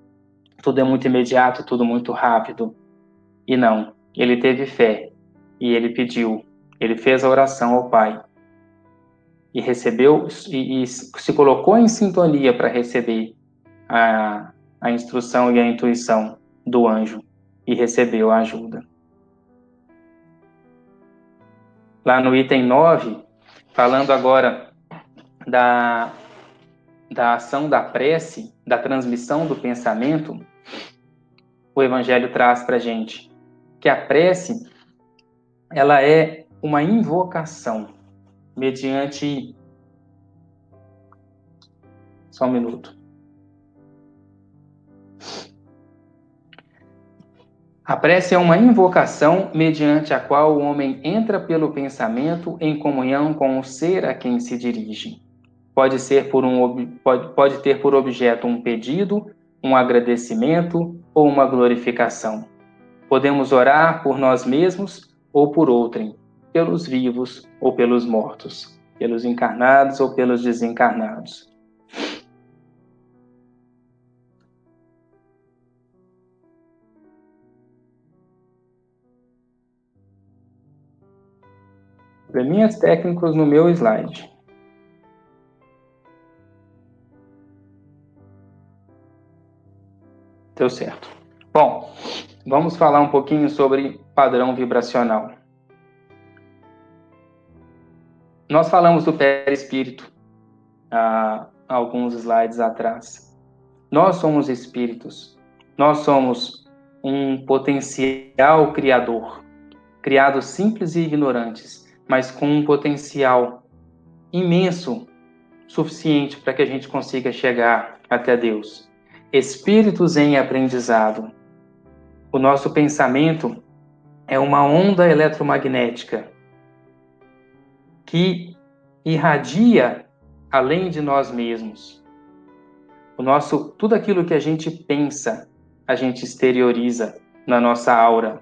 Tudo é muito imediato, tudo muito rápido. E não, ele teve fé e ele pediu, ele fez a oração ao Pai e recebeu e se colocou em sintonia para receber a instrução e a intuição do anjo e recebeu a ajuda. Lá no item 9, falando agora da ação da prece, da transmissão do pensamento, o Evangelho traz para a gente que a prece, ela é uma invocação mediante... Só um minuto. A prece é uma invocação mediante a qual o homem entra pelo pensamento em comunhão com o ser a quem se dirige. Pode ter por objeto um pedido, um agradecimento ou uma glorificação. Podemos orar por nós mesmos ou por outrem, pelos vivos ou pelos mortos, pelos encarnados ou pelos desencarnados. Probleminhas técnicos no meu slide. Deu certo. Bom, vamos falar um pouquinho sobre padrão vibracional. Nós falamos do perispírito há alguns slides atrás. Nós somos espíritos. Nós somos um potencial criador, criados simples e ignorantes, mas com um potencial imenso, suficiente para que a gente consiga chegar até Deus. Espíritos em aprendizado. O nosso pensamento é uma onda eletromagnética que irradia além de nós mesmos. Tudo aquilo que a gente pensa, a gente exterioriza na nossa aura.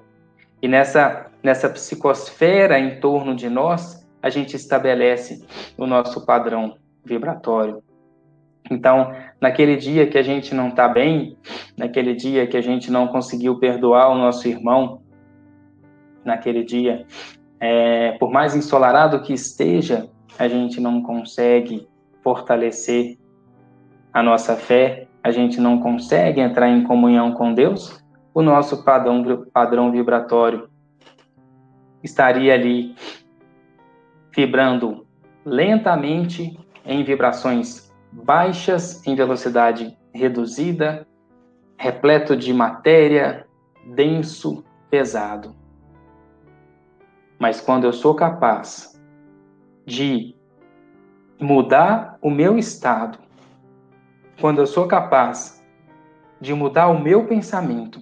E nessa psicosfera em torno de nós, a gente estabelece o nosso padrão vibratório. Então, naquele dia que a gente não está bem, naquele dia que a gente não conseguiu perdoar o nosso irmão, naquele dia, por mais ensolarado que esteja, a gente não consegue fortalecer a nossa fé, a gente não consegue entrar em comunhão com Deus, o nosso padrão vibratório estaria ali vibrando lentamente em vibrações baixas, em velocidade reduzida, repleto de matéria, denso, pesado. Mas quando eu sou capaz de mudar o meu estado, quando eu sou capaz de mudar o meu pensamento,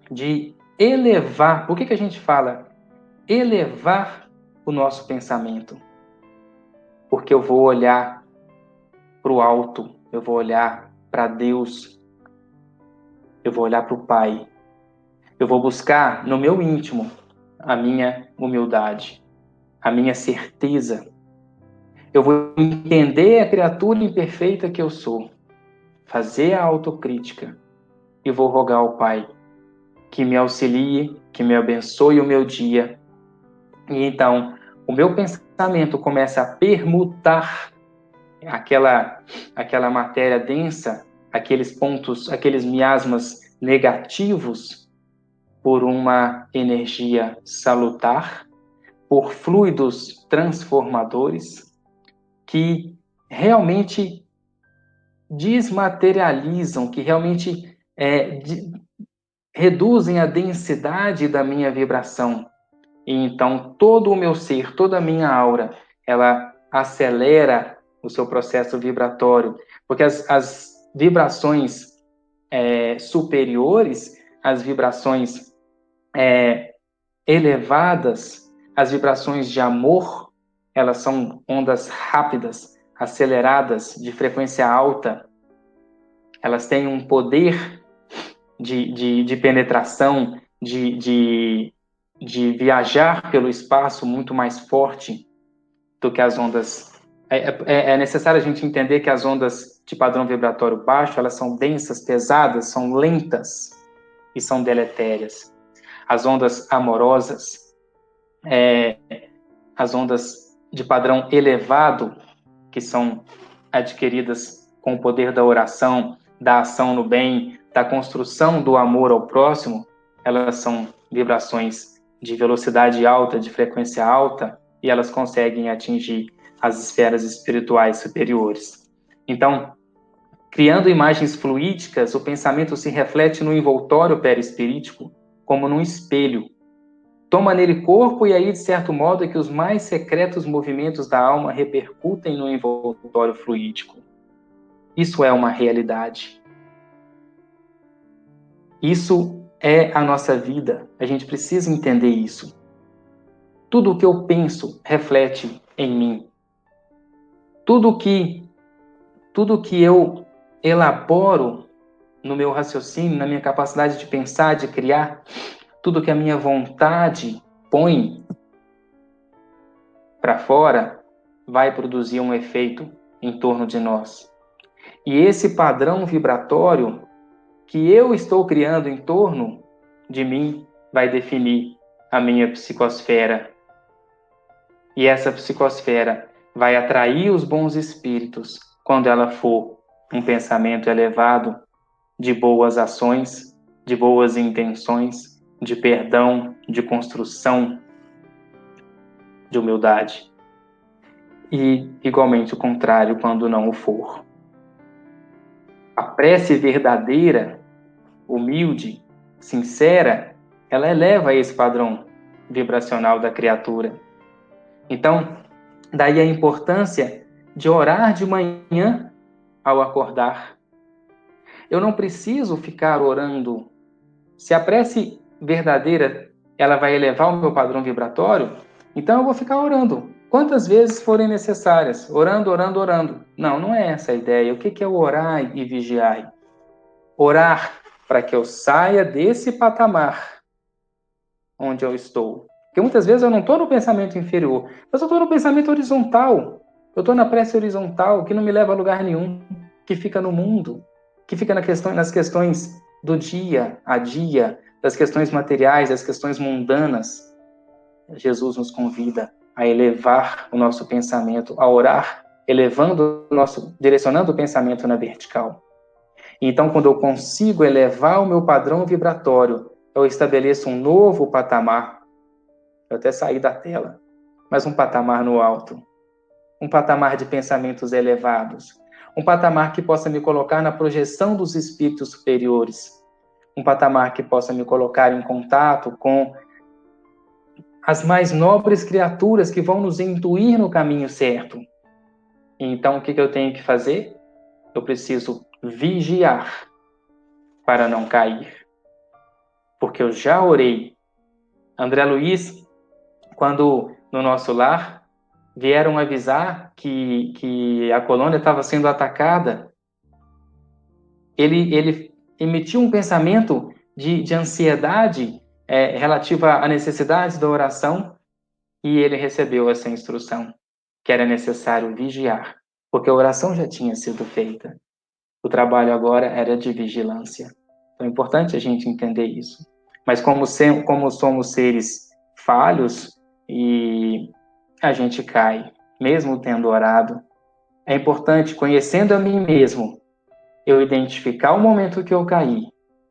de elevar, por que a gente fala elevar o nosso pensamento? Porque eu vou olhar para o alto, eu vou olhar para Deus, eu vou olhar para o Pai, eu vou buscar no meu íntimo a minha humildade, a minha certeza. Eu vou entender a criatura imperfeita que eu sou, fazer a autocrítica e vou rogar ao Pai que me auxilie, que me abençoe o meu dia. E então, o meu pensamento começa a permutar aquela matéria densa, aqueles pontos, aqueles miasmas negativos, por uma energia salutar, por fluidos transformadores que realmente desmaterializam, que realmente reduzem a densidade da minha vibração. E então todo o meu ser, toda a minha aura, ela acelera o seu processo vibratório, porque as vibrações superiores, as vibrações elevadas, as vibrações de amor, elas são ondas rápidas, aceleradas, de frequência alta. Elas têm um poder de penetração, de viajar pelo espaço muito mais forte do que as ondas. É necessário a gente entender que as ondas de padrão vibratório baixo, elas são densas, pesadas, são lentas e são deletérias. As ondas amorosas, as ondas de padrão elevado, que são adquiridas com o poder da oração, da ação no bem, da construção do amor ao próximo, elas são vibrações de velocidade alta, de frequência alta, e elas conseguem atingir as esferas espirituais superiores. Então, criando imagens fluídicas, o pensamento se reflete no envoltório perispirítico como num espelho. Toma nele corpo e aí, de certo modo, é que os mais secretos movimentos da alma repercutem no envoltório fluídico. Isso é uma realidade. Isso é a nossa vida. A gente precisa entender isso. Tudo o que eu penso reflete em mim. Tudo que eu elaboro no meu raciocínio, na minha capacidade de pensar, de criar, tudo que a minha vontade põe para fora, vai produzir um efeito em torno de nós. E esse padrão vibratório que eu estou criando em torno de mim vai definir a minha psicosfera. E essa psicosfera vai atrair os bons espíritos quando ela for um pensamento elevado de boas ações, de boas intenções, de perdão, de construção, de humildade. E, igualmente, o contrário quando não o for. A prece verdadeira, humilde, sincera, ela eleva esse padrão vibracional da criatura. Então, daí a importância de orar de manhã ao acordar. Eu não preciso ficar orando. Se a prece verdadeira ela vai elevar o meu padrão vibratório, então eu vou ficar orando quantas vezes forem necessárias, orando, orando, orando. Não, não é essa a ideia. O que é orar e vigiar? Orar para que eu saia desse patamar onde eu estou. Porque muitas vezes eu não estou no pensamento inferior, mas eu estou no pensamento horizontal. Eu estou na prece horizontal, que não me leva a lugar nenhum, que fica no mundo, que fica nas questões do dia a dia, das questões materiais, das questões mundanas. Jesus nos convida a elevar o nosso pensamento, a orar, direcionando o pensamento na vertical. Então, quando eu consigo elevar o meu padrão vibratório, eu estabeleço um novo patamar. Eu até saí da tela, mas um patamar no alto. Um patamar de pensamentos elevados. Um patamar que possa me colocar na projeção dos espíritos superiores. um patamar que possa me colocar em contato com as mais nobres criaturas que vão nos intuir no caminho certo. Então, o que eu tenho que fazer? Eu preciso vigiar para não cair. Porque eu já orei. André Luiz, quando no nosso lar vieram avisar que a colônia estava sendo atacada, ele emitiu um pensamento de ansiedade relativa à necessidade da oração, e ele recebeu essa instrução, que era necessário vigiar, porque a oração já tinha sido feita. O trabalho agora era de vigilância. Então é importante a gente entender isso. Mas como somos seres falhos e a gente cai, mesmo tendo orado, é importante, conhecendo a mim mesmo, eu identificar o momento que eu caí.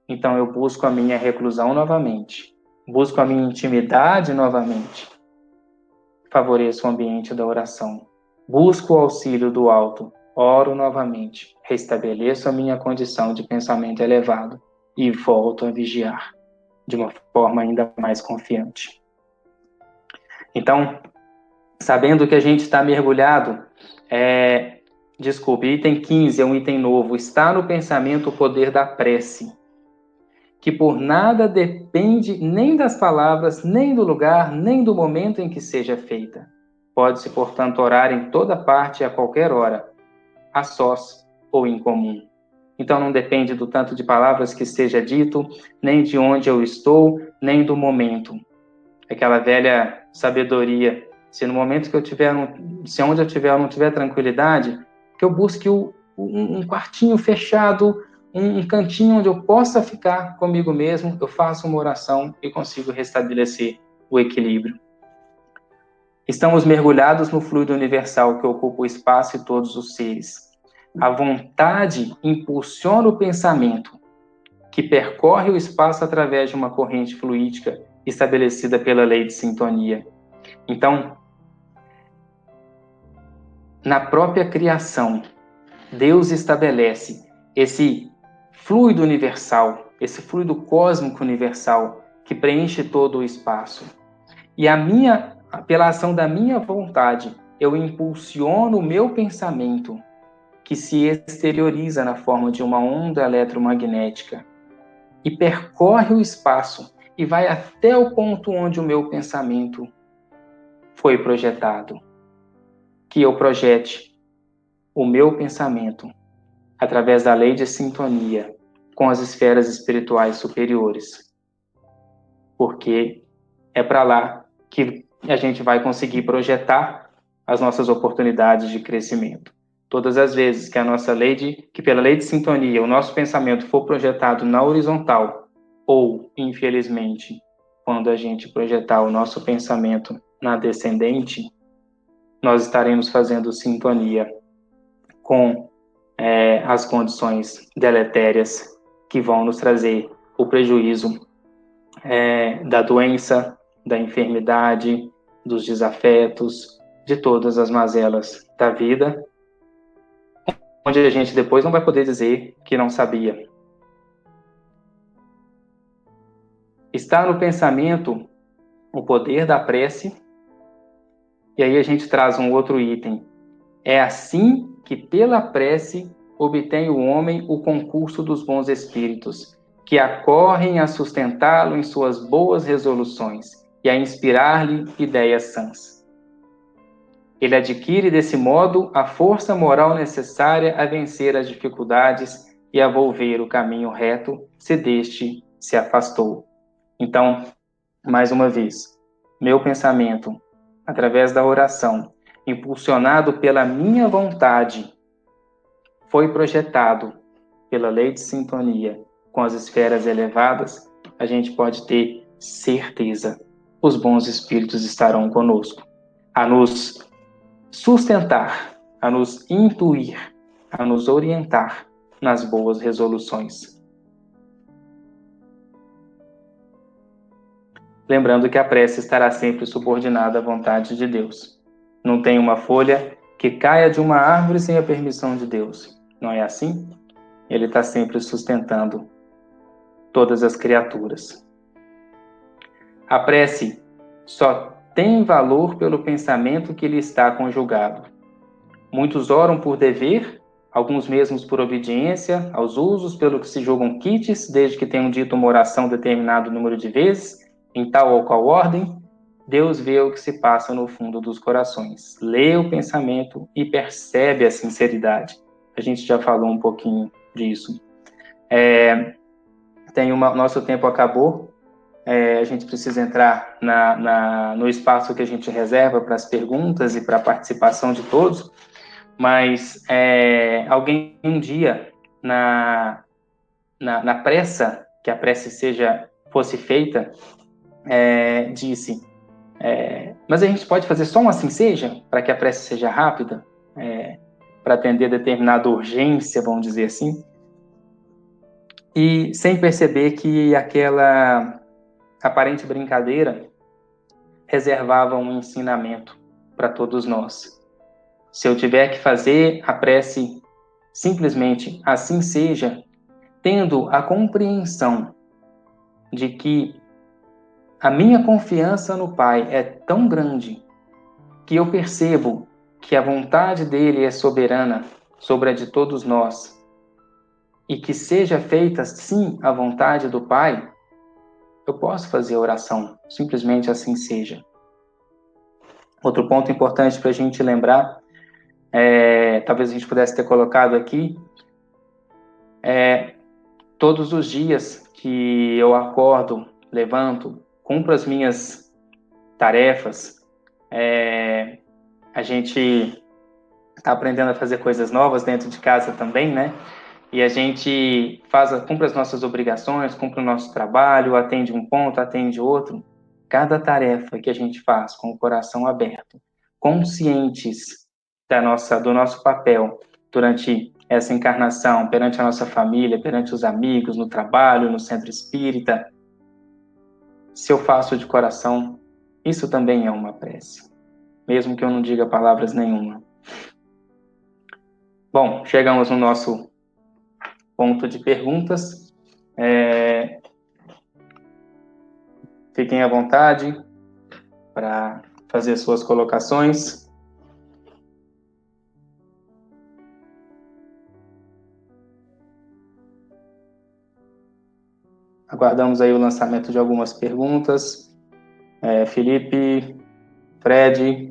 Então eu busco a minha reclusão novamente, busco a minha intimidade novamente, favoreço o ambiente da oração, busco o auxílio do alto, oro novamente, restabeleço a minha condição de pensamento elevado e volto a vigiar de uma forma ainda mais confiante. Então, sabendo que a gente está mergulhado, item 15 é um item novo, está no pensamento o poder da prece, que por nada depende nem das palavras, nem do lugar, nem do momento em que seja feita. Pode-se, portanto, orar em toda parte e a qualquer hora, a sós ou em comum. Então não depende do tanto de palavras que seja dito, nem de onde eu estou, nem do momento. Aquela velha sabedoria, se no momento que eu tiver, se onde eu tiver eu não tiver tranquilidade, que eu busque um quartinho fechado, um cantinho onde eu possa ficar comigo mesmo, eu faço uma oração e consigo restabelecer o equilíbrio. Estamos mergulhados no fluido universal que ocupa o espaço e todos os seres. A vontade impulsiona o pensamento, que percorre o espaço através de uma corrente fluídica estabelecida pela lei de sintonia. Então, na própria criação, Deus estabelece esse fluido universal, esse fluido cósmico universal que preenche todo o espaço. E pela ação da minha vontade, eu impulsiono o meu pensamento, que se exterioriza na forma de uma onda eletromagnética e percorre o espaço e vai até o ponto onde o meu pensamento foi projetado. Que eu projete o meu pensamento através da lei de sintonia com as esferas espirituais superiores. Porque é para lá que a gente vai conseguir projetar as nossas oportunidades de crescimento. Todas as vezes que pela lei de sintonia o nosso pensamento for projetado na horizontal, ou, infelizmente, quando a gente projetar o nosso pensamento na descendente, nós estaremos fazendo sintonia com as condições deletérias que vão nos trazer o prejuízo da doença, da enfermidade, dos desafetos, de todas as mazelas da vida, onde a gente depois não vai poder dizer que não sabia. Está no pensamento o poder da prece, e aí a gente traz um outro item. É assim que pela prece obtém o homem o concurso dos bons espíritos, que acorrem a sustentá-lo em suas boas resoluções e a inspirar-lhe ideias sãs. Ele adquire, desse modo, a força moral necessária a vencer as dificuldades e a volver o caminho reto, se deste se afastou. Então, mais uma vez, meu pensamento, através da oração, impulsionado pela minha vontade, foi projetado pela lei de sintonia com as esferas elevadas, a gente pode ter certeza, os bons espíritos estarão conosco, a nos sustentar, a nos intuir, a nos orientar nas boas resoluções. Lembrando que a prece estará sempre subordinada à vontade de Deus. Não tem uma folha que caia de uma árvore sem a permissão de Deus. Não é assim? Ele está sempre sustentando todas as criaturas. A prece só tem valor pelo pensamento que lhe está conjugado. Muitos oram por dever, alguns mesmos por obediência aos usos, pelo que se julgam quites, desde que tenham dito uma oração determinado número de vezes, em tal ou qual ordem. Deus vê o que se passa no fundo dos corações, lê o pensamento e percebe a sinceridade. A gente já falou um pouquinho disso. Nosso tempo acabou. A gente precisa entrar no espaço que a gente reserva para as perguntas e para a participação de todos, mas alguém um dia, na pressa, que a prece fosse feita, disse, mas a gente pode fazer só um assim seja, para que a prece seja rápida, para atender determinada urgência, vamos dizer assim, e sem perceber que aquela aparente brincadeira reservava um ensinamento para todos nós. Se eu tiver que fazer a prece simplesmente assim seja, tendo a compreensão de que a minha confiança no Pai é tão grande que eu percebo que a vontade dele é soberana sobre a de todos nós e que seja feita sim a vontade do Pai, eu posso fazer a oração, simplesmente assim seja. Outro ponto importante para a gente lembrar, talvez a gente pudesse ter colocado aqui, todos os dias que eu acordo, levanto, cumpro as minhas tarefas, a gente está aprendendo a fazer coisas novas dentro de casa também, né? E a gente cumpre as nossas obrigações, cumpre o nosso trabalho, atende um ponto, atende outro. Cada tarefa que a gente faz com o coração aberto, conscientes do nosso papel durante essa encarnação, perante a nossa família, perante os amigos, no trabalho, no centro espírita, se eu faço de coração, isso também é uma prece, mesmo que eu não diga palavras nenhuma. Bom, chegamos no nosso ponto de perguntas. Fiquem à vontade para fazer suas colocações. Aguardamos aí o lançamento de algumas perguntas. Felipe, Fred.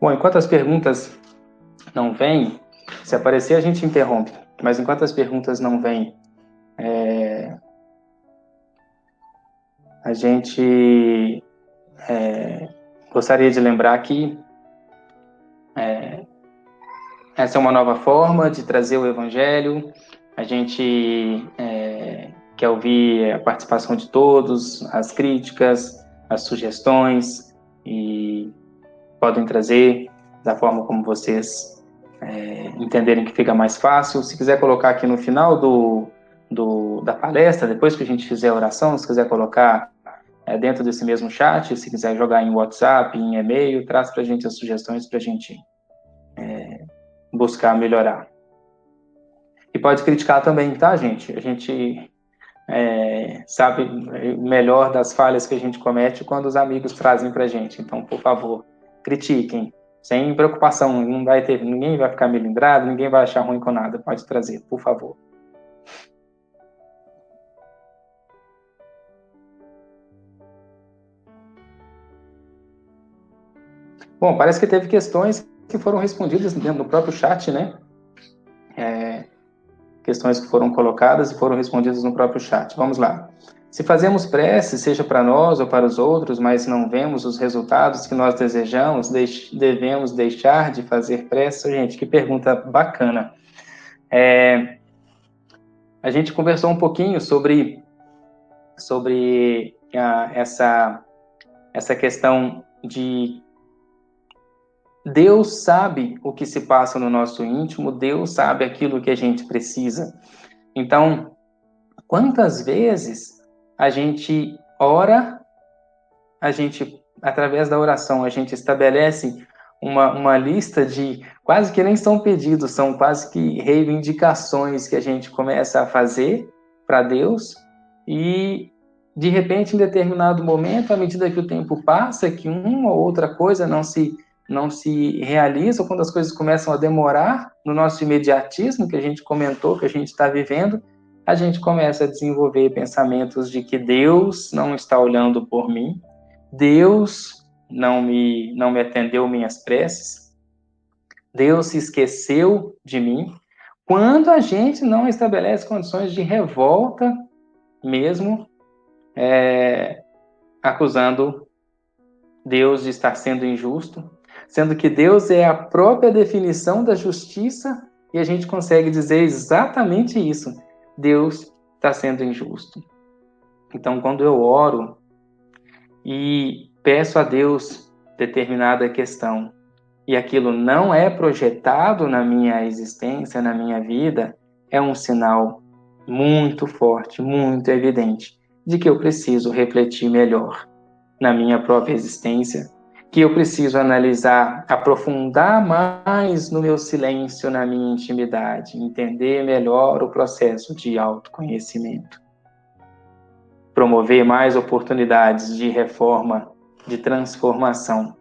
Bom, enquanto as perguntas não vêm, se aparecer a gente interrompe, mas enquanto as perguntas não vêm, a gente gostaria de lembrar que essa é uma nova forma de trazer o Evangelho. A gente quer ouvir a participação de todos, as críticas, as sugestões, e podem trazer da forma como vocês entenderem que fica mais fácil. Se quiser colocar aqui no final da palestra, depois que a gente fizer a oração, se quiser colocar dentro desse mesmo chat, se quiser jogar em WhatsApp, em e-mail, traz para a gente as sugestões para a gente buscar melhorar. E pode criticar também, tá, gente? A gente sabe melhor das falhas que a gente comete quando os amigos trazem para a gente. Então, por favor, critiquem, sem preocupação. Ninguém vai ficar melindrado, ninguém vai achar ruim com nada. Pode trazer, por favor. Bom, parece que teve questões que foram respondidas dentro do próprio chat, né? Questões que foram colocadas e foram respondidas no próprio chat. Vamos lá. Se fazemos prece, seja para nós ou para os outros, mas não vemos os resultados que nós desejamos, devemos deixar de fazer prece? Gente, que pergunta bacana. A gente conversou um pouquinho sobre essa questão de Deus sabe o que se passa no nosso íntimo, Deus sabe aquilo que a gente precisa. Então, quantas vezes a gente ora, através da oração, a gente estabelece uma lista de, quase que nem são pedidos, são quase que reivindicações que a gente começa a fazer para Deus, e de repente, em determinado momento, à medida que o tempo passa, que uma ou outra coisa não se realiza, quando as coisas começam a demorar, no nosso imediatismo que a gente comentou, que a gente está vivendo, a gente começa a desenvolver pensamentos de que Deus não está olhando por mim, Deus não me atendeu minhas preces, Deus se esqueceu de mim, quando a gente não estabelece condições de revolta mesmo, acusando Deus de estar sendo injusto, sendo que Deus é a própria definição da justiça, e a gente consegue dizer exatamente isso: Deus está sendo injusto. Então, quando eu oro e peço a Deus determinada questão, e aquilo não é projetado na minha existência, na minha vida, é um sinal muito forte, muito evidente, de que eu preciso refletir melhor na minha própria existência, que eu preciso analisar, aprofundar mais no meu silêncio, na minha intimidade, entender melhor o processo de autoconhecimento. Promover mais oportunidades de reforma, de transformação,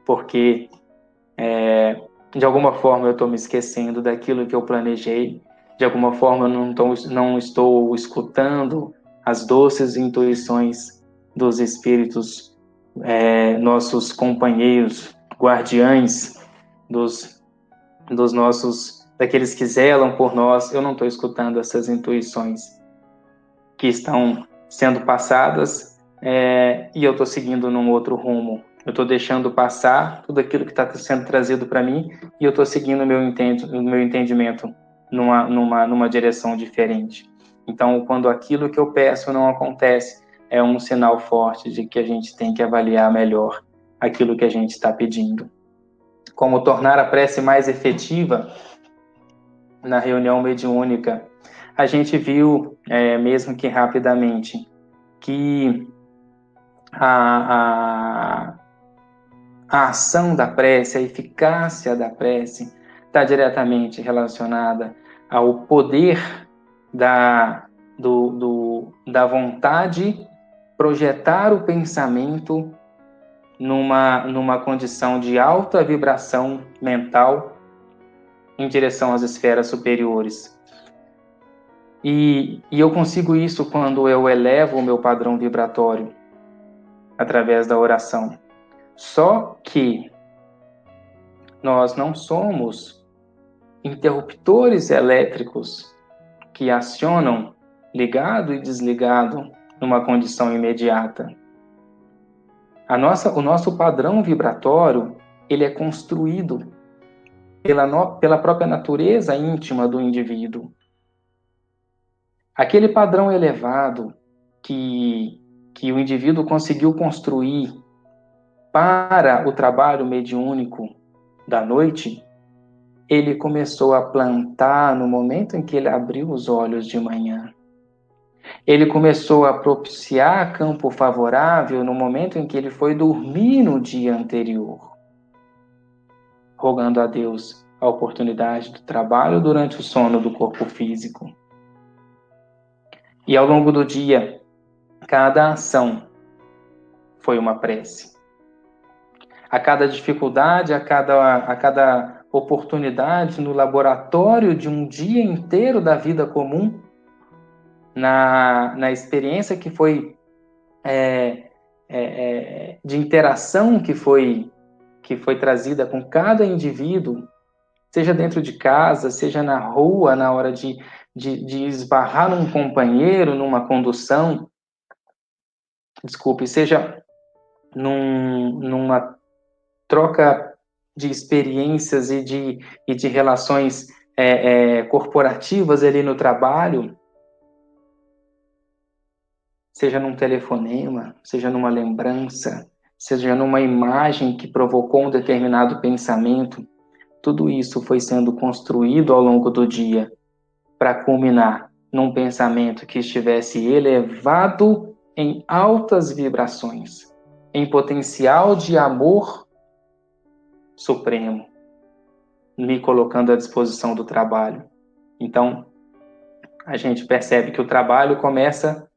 porque de alguma forma eu estou me esquecendo daquilo que eu planejei, de alguma forma eu não estou escutando as doces intuições dos espíritos, nossos companheiros, guardiães dos nossos, daqueles que zelam por nós. Eu não estou escutando essas intuições que estão sendo passadas, e eu estou seguindo num outro rumo. Eu estou deixando passar tudo aquilo que está sendo trazido para mim, e eu estou seguindo o meu entendimento numa direção diferente. Então, quando aquilo que eu peço não acontece, é um sinal forte de que a gente tem que avaliar melhor aquilo que a gente está pedindo. Como tornar a prece mais efetiva na reunião mediúnica? A gente viu, mesmo que rapidamente, que a ação da prece, a eficácia da prece, está diretamente relacionada ao poder da vontade projetar o pensamento numa condição de alta vibração mental em direção às esferas superiores. E eu consigo isso quando eu elevo o meu padrão vibratório através da oração. Só que nós não somos interruptores elétricos que acionam ligado e desligado numa condição imediata. O nosso padrão vibratório, ele é construído pela própria natureza íntima do indivíduo. Aquele padrão elevado que o indivíduo conseguiu construir para o trabalho mediúnico da noite, ele começou a plantar no momento em que ele abriu os olhos de manhã. Ele começou a propiciar campo favorável no momento em que ele foi dormir no dia anterior, rogando a Deus a oportunidade do trabalho durante o sono do corpo físico. E ao longo do dia, cada ação foi uma prece. A cada dificuldade, a cada oportunidade no laboratório de um dia inteiro da vida comum, na experiência que foi de interação que foi trazida com cada indivíduo, seja dentro de casa, seja na rua, na hora de esbarrar num companheiro, numa condução, seja numa troca de experiências e de relações corporativas ali no trabalho, seja num telefonema, seja numa lembrança, seja numa imagem que provocou um determinado pensamento, tudo isso foi sendo construído ao longo do dia para culminar num pensamento que estivesse elevado em altas vibrações, em potencial de amor supremo, me colocando à disposição do trabalho. Então, a gente percebe que o trabalho começa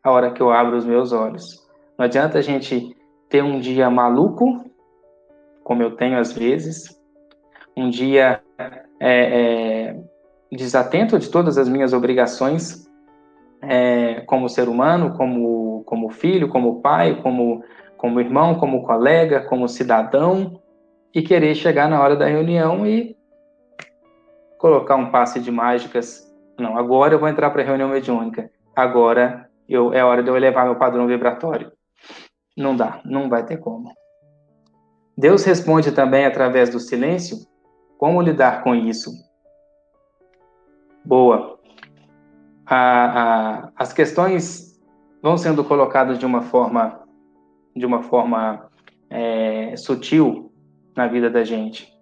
a hora que eu abro os meus olhos. Não adianta a gente ter um dia maluco, como eu tenho às vezes, um dia desatento de todas as minhas obrigações, como ser humano, como filho, como pai, como irmão, como colega, como cidadão, e querer chegar na hora da reunião e colocar um passe de mágicas. Não, agora eu vou entrar para a reunião mediúnica. Agora é hora de eu elevar meu padrão vibratório. Não dá, não vai ter como. Deus responde também através do silêncio. Como lidar com isso? Boa. As questões vão sendo colocadas de uma forma sutil na vida da gente.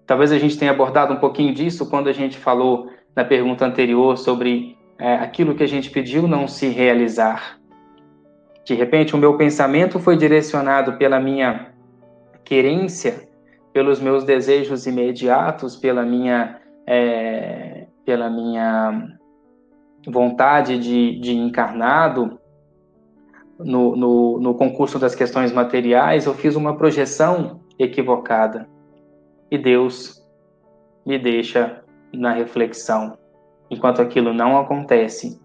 Talvez a gente tenha abordado um pouquinho disso quando a gente falou na pergunta anterior sobre aquilo que a gente pediu não se realizar. De repente, o meu pensamento foi direcionado pela minha querência, pelos meus desejos imediatos, pela minha vontade de encarnado no concurso das questões materiais. Eu fiz uma projeção equivocada e Deus me deixa na reflexão, enquanto aquilo não acontece,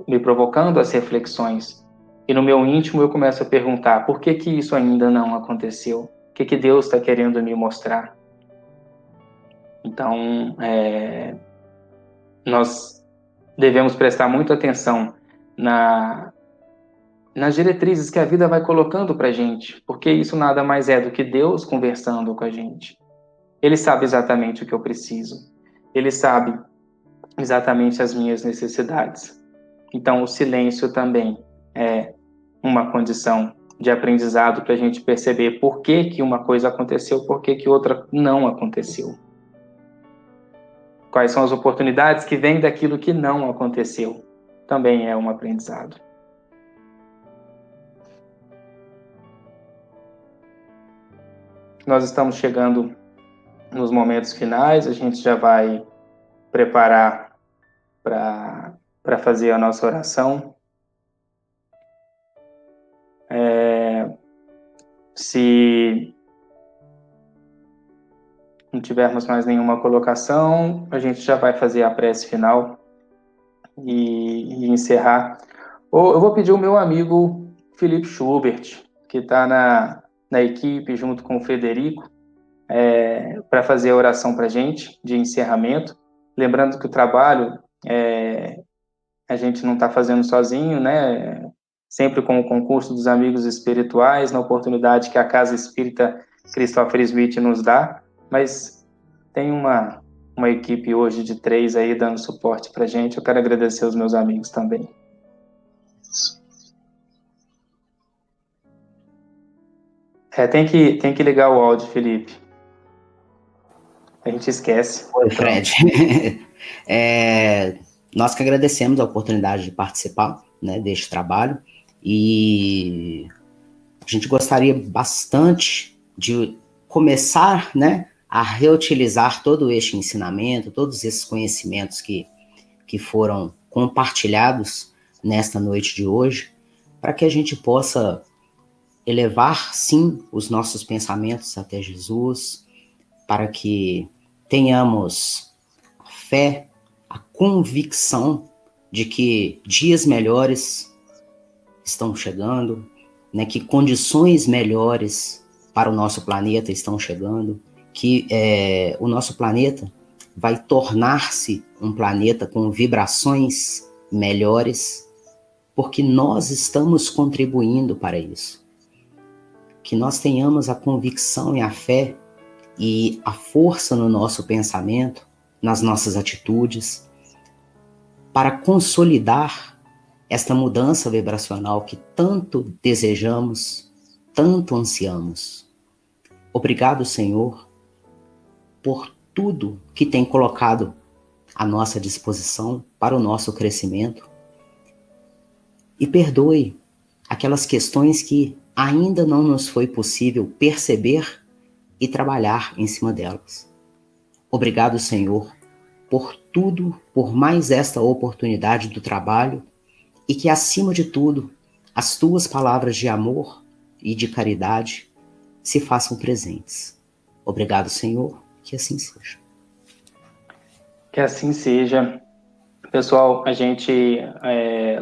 me provocando as reflexões. E no meu íntimo eu começo a perguntar: por que isso ainda não aconteceu? O que Deus está querendo me mostrar? Então, nós devemos prestar muita atenção nas diretrizes que a vida vai colocando para a gente, porque isso nada mais é do que Deus conversando com a gente. Ele sabe exatamente o que eu preciso. Ele sabe exatamente as minhas necessidades. Então, o silêncio também é uma condição de aprendizado para a gente perceber por que uma coisa aconteceu, por que outra não aconteceu. Quais são as oportunidades que vêm daquilo que não aconteceu. Também é um aprendizado. Nós estamos chegando nos momentos finais, a gente já vai preparar para fazer a nossa oração. Se não tivermos mais nenhuma colocação, a gente já vai fazer a prece final e encerrar. Eu vou pedir o meu amigo Felipe Schubert, que está na equipe junto com o Frederico, para fazer a oração para a gente de encerramento. Lembrando que o trabalho a gente não está fazendo sozinho, né? Sempre com o concurso dos amigos espirituais, na oportunidade que a Casa Espírita Christopher Smith nos dá, mas tem uma equipe hoje de 3 aí dando suporte para a gente. Eu quero agradecer aos meus amigos também. Tem que ligar o áudio, Felipe. A gente esquece. Oi, Fred. Nós que agradecemos a oportunidade de participar, né, deste trabalho, e a gente gostaria bastante de começar, né, a reutilizar todo este ensinamento, todos esses conhecimentos que foram compartilhados nesta noite de hoje, para que a gente possa elevar, sim, os nossos pensamentos até Jesus, para que tenhamos a fé, a convicção de que dias melhores estão chegando, né, que condições melhores para o nosso planeta estão chegando, que o nosso planeta vai tornar-se um planeta com vibrações melhores, porque nós estamos contribuindo para isso. que nós tenhamos a convicção e a fé e a força no nosso pensamento, nas nossas atitudes, para consolidar esta mudança vibracional que tanto desejamos, tanto ansiamos. Obrigado, Senhor, por tudo que tem colocado à nossa disposição para o nosso crescimento. E perdoe aquelas questões que ainda não nos foi possível perceber e trabalhar em cima delas. Obrigado, Senhor, por tudo, por mais esta oportunidade do trabalho e que, acima de tudo, as tuas palavras de amor e de caridade se façam presentes. Obrigado, Senhor, que assim seja. Que assim seja. Pessoal, a gente,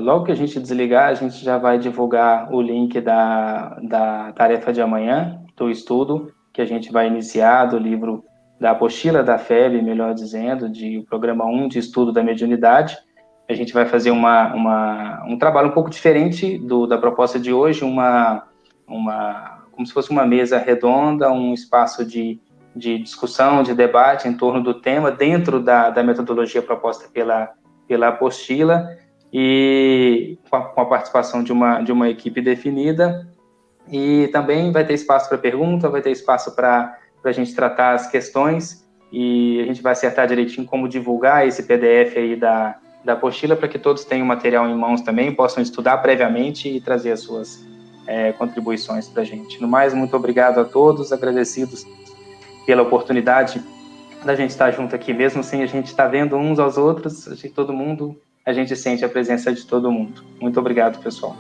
logo que a gente desligar, a gente já vai divulgar o link da tarefa de amanhã, do estudo que a gente vai iniciar, do livro, da apostila da FEB, melhor dizendo, de programa 1 de estudo da mediunidade. A gente vai fazer um trabalho um pouco diferente da proposta de hoje, como se fosse uma mesa redonda, um espaço de discussão, de debate em torno do tema, dentro da metodologia proposta pela apostila, e com a participação de uma equipe definida. E também vai ter espaço para pergunta, vai ter espaço para a gente tratar as questões, e a gente vai acertar direitinho como divulgar esse PDF aí da apostila, para que todos tenham material em mãos também, possam estudar previamente e trazer as suas contribuições para a gente. No mais, muito obrigado a todos, agradecidos pela oportunidade da gente estar junto aqui, mesmo sem a gente estar vendo uns aos outros, a gente sente a presença de todo mundo. Muito obrigado, pessoal.